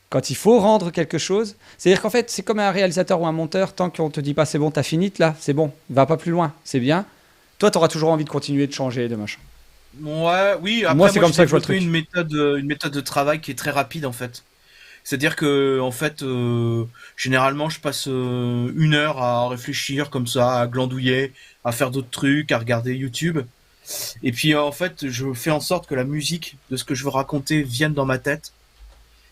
quand il faut rendre quelque chose, c'est-à-dire qu'en fait, c'est comme un réalisateur ou un monteur, tant qu'on te dit pas c'est bon, t'as fini, là, c'est bon, va pas plus loin, c'est bien. Toi, t'auras toujours envie de continuer, de changer, de machin. Ouais, oui, après, moi c'est comme ça que je vois le truc. Une méthode de travail qui est très rapide en fait. C'est-à-dire que en fait, généralement, je passe 1 heure à réfléchir comme ça, à glandouiller, à faire d'autres trucs, à regarder YouTube. Et puis en fait, je fais en sorte que la musique de ce que je veux raconter vienne dans ma tête.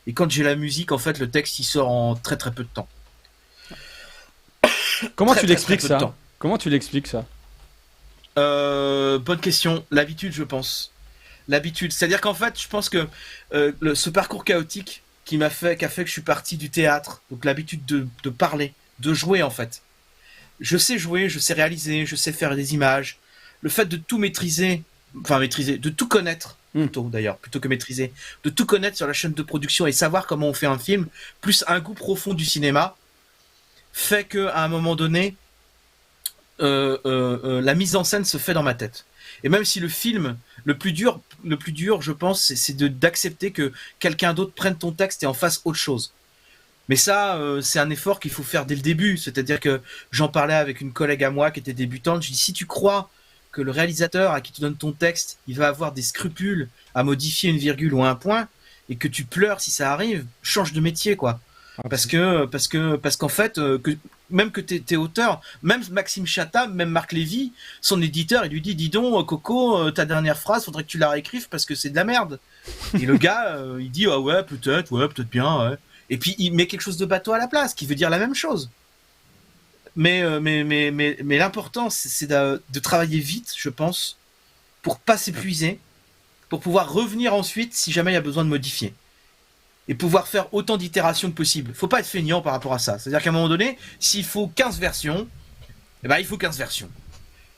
Et quand j'ai la musique, en fait, le texte il sort en très très peu de temps. Comment tu l'expliques ça? Comment tu l'expliques ça? Bonne question. L'habitude, je pense. L'habitude, c'est-à-dire qu'en fait, je pense que ce parcours chaotique qui a fait que je suis parti du théâtre, donc l'habitude de parler, de jouer en fait. Je sais jouer, je sais réaliser, je sais faire des images. Le fait de tout maîtriser, de tout connaître, plutôt que maîtriser, de tout connaître sur la chaîne de production et savoir comment on fait un film, plus un goût profond du cinéma, fait que à un moment donné, la mise en scène se fait dans ma tête. Et même si le film, le plus dur, je pense, c'est d'accepter que quelqu'un d'autre prenne ton texte et en fasse autre chose. Mais ça, c'est un effort qu'il faut faire dès le début. C'est-à-dire que j'en parlais avec une collègue à moi qui était débutante. Je dis, si tu crois que le réalisateur à qui tu donnes ton texte, il va avoir des scrupules à modifier une virgule ou un point, et que tu pleures si ça arrive, change de métier, quoi. Parce qu'en fait, même que t'es auteur, même Maxime Chatham, même Marc Lévy, son éditeur, il lui dit, dis donc, Coco, ta dernière phrase, faudrait que tu la réécrives parce que c'est de la merde. Et le gars, il dit, ah ouais, peut-être bien, ouais. Et puis il met quelque chose de bateau à la place, qui veut dire la même chose. Mais l'important, c'est de travailler vite, je pense, pour pas s'épuiser, pour pouvoir revenir ensuite si jamais il y a besoin de modifier. Et pouvoir faire autant d'itérations que possible. Faut pas être feignant par rapport à ça. C'est-à-dire qu'à un moment donné, s'il faut 15 versions, eh ben, il faut 15 versions.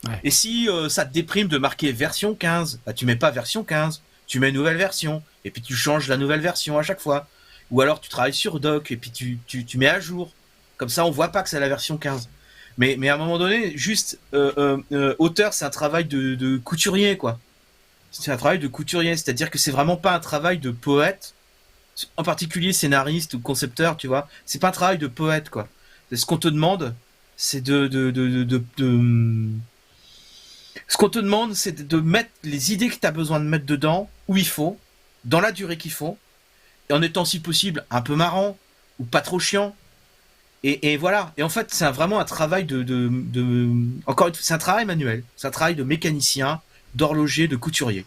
Ouais. Et si ça te déprime de marquer version 15, bah, tu mets pas version 15, tu mets nouvelle version, et puis tu changes la nouvelle version à chaque fois. Ou alors tu travailles sur doc, et puis tu mets à jour. Comme ça, on voit pas que c'est la version 15. Mais à un moment donné, juste auteur, c'est un travail de couturier, quoi. C'est un travail de couturier, c'est-à-dire que c'est vraiment pas un travail de poète, en particulier scénariste ou concepteur, tu vois. C'est pas un travail de poète, quoi. Ce qu'on te demande, c'est ce qu'on te demande, c'est de mettre les idées que tu as besoin de mettre dedans, où il faut, dans la durée qu'il faut, et en étant si possible un peu marrant, ou pas trop chiant. Et voilà. Et en fait, c'est vraiment un travail encore une fois, c'est un travail manuel. C'est un travail de mécanicien, d'horloger, de couturier.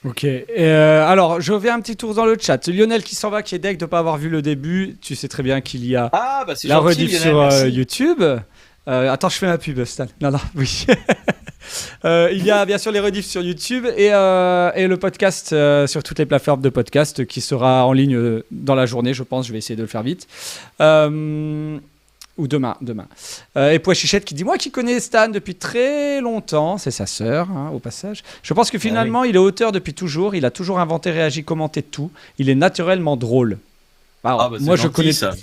Ok. Alors, je fais un petit tour dans le chat. Lionel qui s'en va, qui est deg de ne pas avoir vu le début. Tu sais très bien qu'il y a Ah, bah c'est la gentil, rediff Lionel, sur merci. YouTube. Attends, je fais ma pub, Stan. Non, oui. Il y a bien sûr les rediffs sur YouTube et le podcast sur toutes les plateformes de podcast qui sera en ligne dans la journée, je pense. Je vais essayer de le faire vite. Ou demain. Et Pois Chichette qui dit, moi qui connais Stan depuis très longtemps, c'est sa sœur, hein, au passage. Je pense que finalement, il est auteur depuis toujours. Il a toujours inventé, réagi, commenté tout. Il est naturellement drôle. Alors, moi, je connais ça.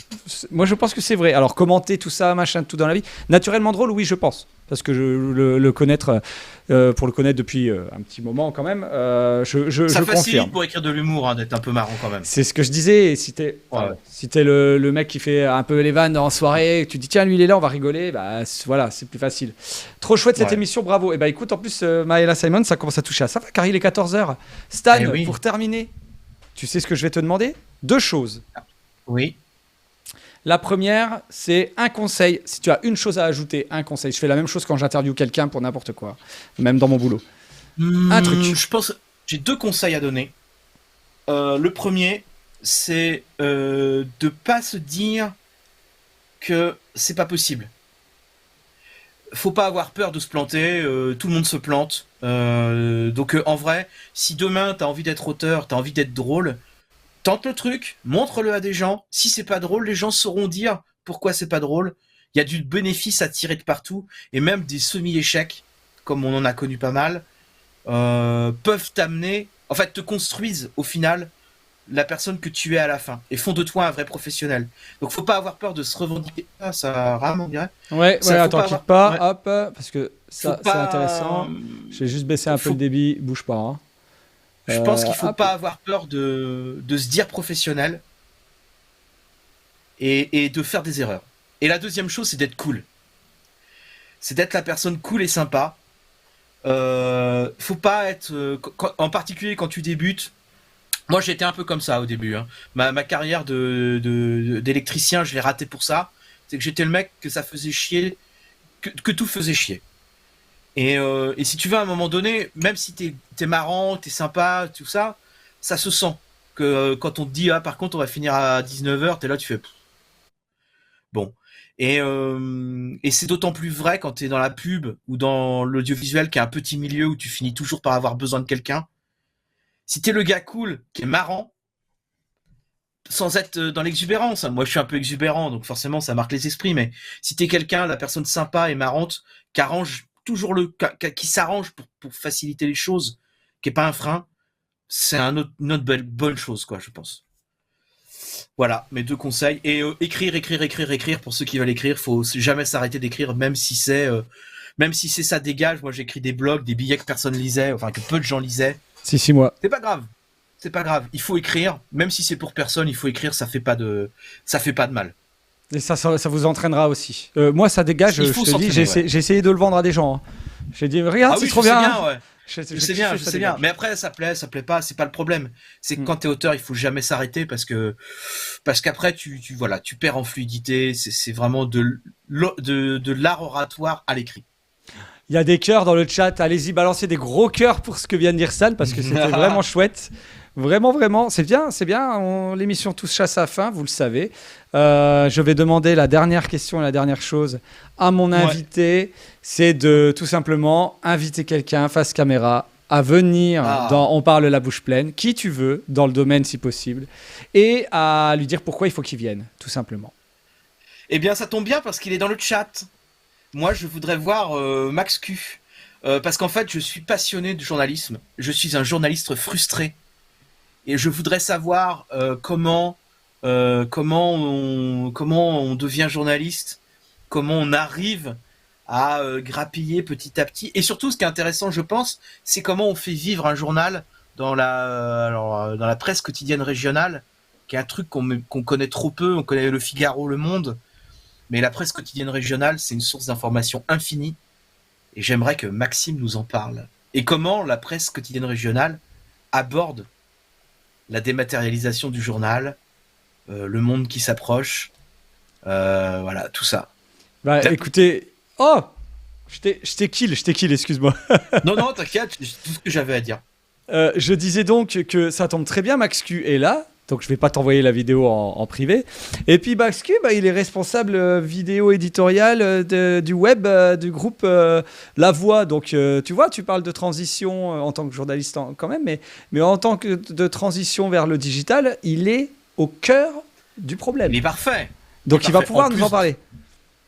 Moi, je pense que c'est vrai. Alors, commenter tout ça, machin, tout dans la vie. Naturellement drôle, oui, je pense. Parce que le connaître, pour le connaître depuis un petit moment quand même, je Ça facilite confirme. pour écrire de l'humour, hein, d'être un peu marrant quand même. C'est ce que je disais. Si t'es le mec qui fait un peu les vannes en soirée, tu dis tiens, lui il est là, on va rigoler, bah voilà, c'est plus facile. Trop chouette cette émission, bravo. Et bah écoute, en plus, Maëla Simon, ça commence à toucher à ça, car il est 14h. Stan, oui. pour terminer, tu sais ce que je vais te demander? 2 choses. Oui. La première, c'est un conseil. Si tu as une chose à ajouter, un conseil. Je fais la même chose quand j'interviewe quelqu'un pour n'importe quoi, même dans mon boulot. Un truc. Je pense, j'ai 2 conseils à donner. Le premier, c'est de pas se dire que c'est pas possible. Faut pas avoir peur de se planter. Tout le monde se plante. Donc en vrai, si demain t'as envie d'être auteur, t'as envie d'être drôle, tente le truc, montre-le à des gens. Si c'est pas drôle, les gens sauront dire pourquoi c'est pas drôle. Il y a du bénéfice à tirer de partout, et même des semi-échecs, comme on en a connu pas mal, peuvent t'amener, en fait, te construisent au final la personne que tu es à la fin, et font de toi un vrai professionnel. Donc faut pas avoir peur de se revendiquer. Ah, ça rame, on dirait. Ouais, Ça, faut attends, pas quitte avoir- pas, hop, parce que ça, Faut c'est pas- intéressant. Je vais juste baisser un peu faut- le débit, bouge pas. Hein. Je pense qu'il faut hop. pas avoir peur de se dire professionnel et de faire des erreurs. Et la deuxième chose, c'est d'être cool. C'est d'être la personne cool et sympa. Faut pas être, en particulier quand tu débutes. Moi, j'étais un peu comme ça au début. Hein. Ma carrière d'électricien, je l'ai ratée pour ça. C'est que j'étais le mec que ça faisait chier, que tout faisait chier. Et si tu veux, à un moment donné, même si t'es marrant, t'es sympa, tout ça, ça se sent. Que quand on te dit, ah, par contre, on va finir à 19h, t'es là, tu fais... Pff. Bon. Et c'est d'autant plus vrai quand t'es dans la pub ou dans l'audiovisuel, qui est un petit milieu où tu finis toujours par avoir besoin de quelqu'un. Si t'es le gars cool, qui est marrant, sans être dans l'exubérance, hein. Moi je suis un peu exubérant, donc forcément ça marque les esprits, mais si t'es quelqu'un, la personne sympa et marrante, qui arrange toujours qui s'arrange pour faciliter les choses, qui est pas un frein, c'est une autre bonne chose, quoi, je pense. Voilà, mes 2 conseils. Et écrire, pour ceux qui veulent écrire, faut jamais s'arrêter d'écrire, même si c'est ça dégage. Moi j'ai écrit des blogs, des billets que personne lisait, enfin que peu de gens lisaient. 6 mois. C'est pas grave. C'est pas grave. Il faut écrire, même si c'est pour personne, il faut écrire, ça fait pas de mal. Et ça vous entraînera aussi. Moi, ça dégage, Il je faut te dis, s'entraîner, j'ai essayé de le vendre à des gens. Hein. J'ai dit, regarde, c'est trop bien. Hein. Ouais. Je sais bien. Mais après, ça plaît pas, c'est pas le problème. C'est que quand t'es auteur, il faut jamais s'arrêter parce qu'après, tu perds en fluidité. C'est vraiment de l'art oratoire à l'écrit. Il y a des cœurs dans le chat. Allez-y, balancez des gros cœurs pour ce que vient de dire Stan parce que c'était vraiment chouette. Vraiment, c'est bien. L'émission touche à sa fin, vous le savez. Je vais demander la dernière question et la dernière chose à mon invité. C'est de tout simplement inviter quelqu'un face caméra à venir dans On parle la bouche pleine, qui tu veux, dans le domaine si possible, et à lui dire pourquoi il faut qu'il vienne, tout simplement. Eh bien, ça tombe bien parce qu'il est dans le chat. Moi, je voudrais voir Max Q. Parce qu'en fait, je suis passionné de journalisme. Je suis un journaliste frustré. Et je voudrais savoir comment on devient journaliste comment on arrive à grappiller petit à petit. Et surtout, ce qui est intéressant, je pense, c'est comment on fait vivre un journal dans dans la presse quotidienne régionale, qui est un truc qu'on connaît trop peu. On connaît le Figaro, le Monde, mais la presse quotidienne régionale, c'est une source d'information infinie. Et j'aimerais que Maxime nous en parle. Et comment la presse quotidienne régionale aborde la dématérialisation du journal, le monde qui s'approche, voilà, tout ça. Bah écoutez... Oh, je t'ai kill, excuse-moi. Non, t'inquiète, c'est tout ce que j'avais à dire. Je disais donc que ça tombe très bien, Max Q est là, donc je vais pas t'envoyer la vidéo en privé. Et puis Max Q, il est responsable vidéo éditorial du web du groupe La Voix. Donc tu vois, tu parles de transition en tant que journaliste quand même, mais en tant que de transition vers le digital, il est au cœur du problème. Il est parfait. Donc il va pouvoir nous en parler.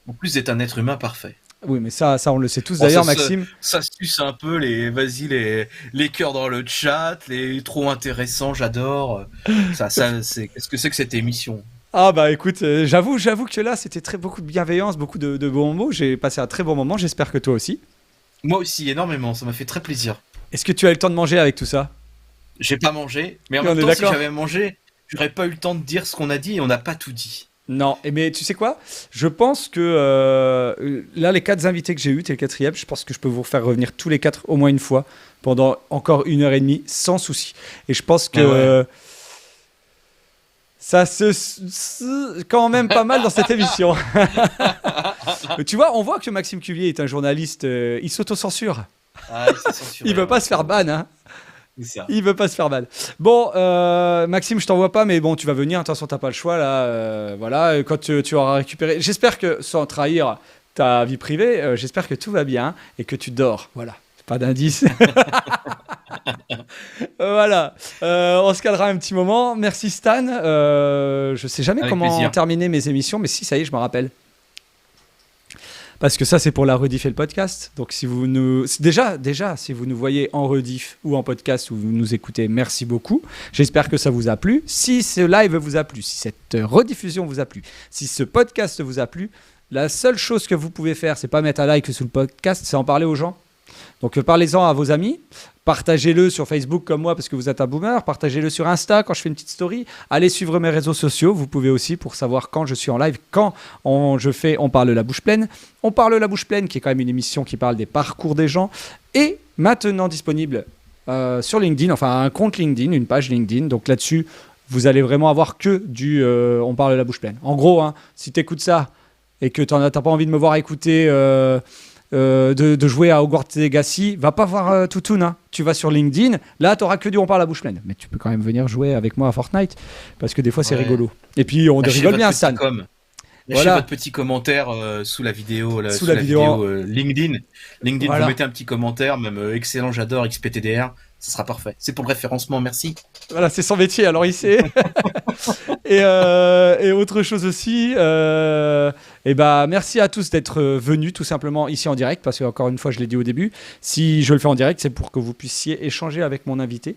En plus d'être un être humain parfait. Oui, mais ça on le sait tous d'ailleurs, Maxime. Ça suce un peu les cœurs dans le chat, les trop intéressants, j'adore. Qu'est-ce que c'est que cette émission? Ah bah écoute, j'avoue que là c'était beaucoup de bienveillance, beaucoup de bons mots. J'ai passé un très bon moment, j'espère que toi aussi. Moi aussi, énormément, ça m'a fait très plaisir. Est-ce que tu as eu le temps de manger avec tout ça? J'ai pas mangé, mais en même temps, si j'avais mangé, j'aurais pas eu le temps de dire ce qu'on a dit et on n'a pas tout dit. Non, mais tu sais quoi? Je pense que là, les 4 invités que j'ai eus, t'es le 4e, je pense que je peux vous faire revenir tous les 4 au moins une fois pendant encore 1h30 sans souci. Et je pense que ça se quand même pas mal dans cette émission. Tu vois, on voit que Maxime Cuvier est un journaliste, il s'autocensure. Ah, il veut pas se faire ban, hein. Ça. Il veut pas se faire mal. Bon, Maxime, je t'envoie pas, mais bon, tu vas venir. De toute façon, t'as pas le choix là. Voilà, quand tu auras récupéré. J'espère que, sans trahir ta vie privée, j'espère que tout va bien et que tu dors. Voilà, pas d'indice. Voilà, on se calera un petit moment. Merci Stan. Je sais jamais Avec comment plaisir. terminer mes émissions, mais si, ça y est, je me rappelle. Parce que ça, c'est pour la rediff et le podcast. Donc, si vous nous... Déjà, si vous nous voyez en rediff ou en podcast ou vous nous écoutez, merci beaucoup. J'espère que ça vous a plu. Si ce live vous a plu, si cette rediffusion vous a plu, si ce podcast vous a plu, la seule chose que vous pouvez faire, c'est pas mettre un like sous le podcast, c'est en parler aux gens. Donc, parlez-en à vos amis. Partagez-le sur Facebook comme moi parce que vous êtes un boomer. Partagez-le sur Insta quand je fais une petite story. Allez suivre mes réseaux sociaux. Vous pouvez aussi pour savoir quand je suis en live, quand On parle la bouche pleine. On parle la bouche pleine qui est quand même une émission qui parle des parcours des gens. Et maintenant disponible sur LinkedIn, enfin un compte LinkedIn, une page LinkedIn. Donc là-dessus, vous allez vraiment avoir que du on parle la bouche pleine. En gros, hein, si tu écoutes ça et que tu n'as pas envie de me voir écouter... de jouer à Hogwarts Legacy, va pas voir Toutoun, hein. Tu vas sur LinkedIn, là t'auras que du on parle la bouche pleine, mais tu peux quand même venir jouer avec moi à Fortnite parce que des fois c'est rigolo. Et puis on rigole bien, Stan. Lâchez votre petit commentaire sous la vidéo, sous la vidéo LinkedIn. Voilà. Vous mettez un petit commentaire, même excellent, j'adore XPTDR, ça sera parfait. C'est pour le référencement, merci. Voilà, c'est son métier, alors il sait. et autre chose aussi, merci à tous d'être venus tout simplement ici en direct, parce que encore une fois, je l'ai dit au début, si je le fais en direct, c'est pour que vous puissiez échanger avec mon invité.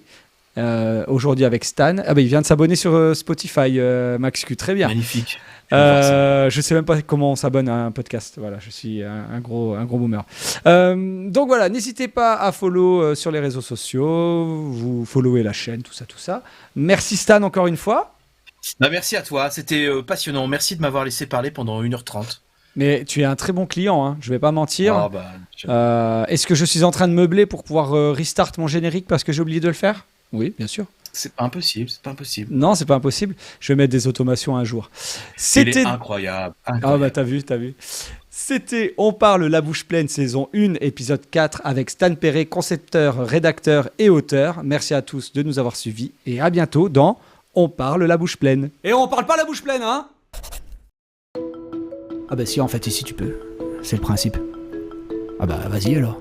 Aujourd'hui avec Stan. Ah bah, il vient de s'abonner sur Spotify, Max Q, très bien. Magnifique. Je sais même pas comment on s'abonne à un podcast. Voilà, je suis un gros boomer. Donc voilà, n'hésitez pas à follow sur les réseaux sociaux, vous followez la chaîne, tout ça. Merci Stan encore une fois. Bah, merci à toi, c'était passionnant. Merci de m'avoir laissé parler pendant 1h30. Mais tu es un très bon client, hein, je vais pas mentir. Oh, bah, Est-ce que je suis en train de meubler pour pouvoir restart mon générique parce que j'ai oublié de le faire? Oui, bien sûr. C'est pas impossible, Non, c'est pas impossible. Je vais mettre des automations un jour. C'était incroyable. Ah bah t'as vu. C'était On parle la bouche pleine saison 1 épisode 4 avec Stan Perret, concepteur, rédacteur et auteur. Merci à tous de nous avoir suivis et à bientôt dans On parle la bouche pleine. Et on parle pas la bouche pleine, hein? Ah bah si, en fait, ici tu peux. C'est le principe. Ah bah vas-y alors.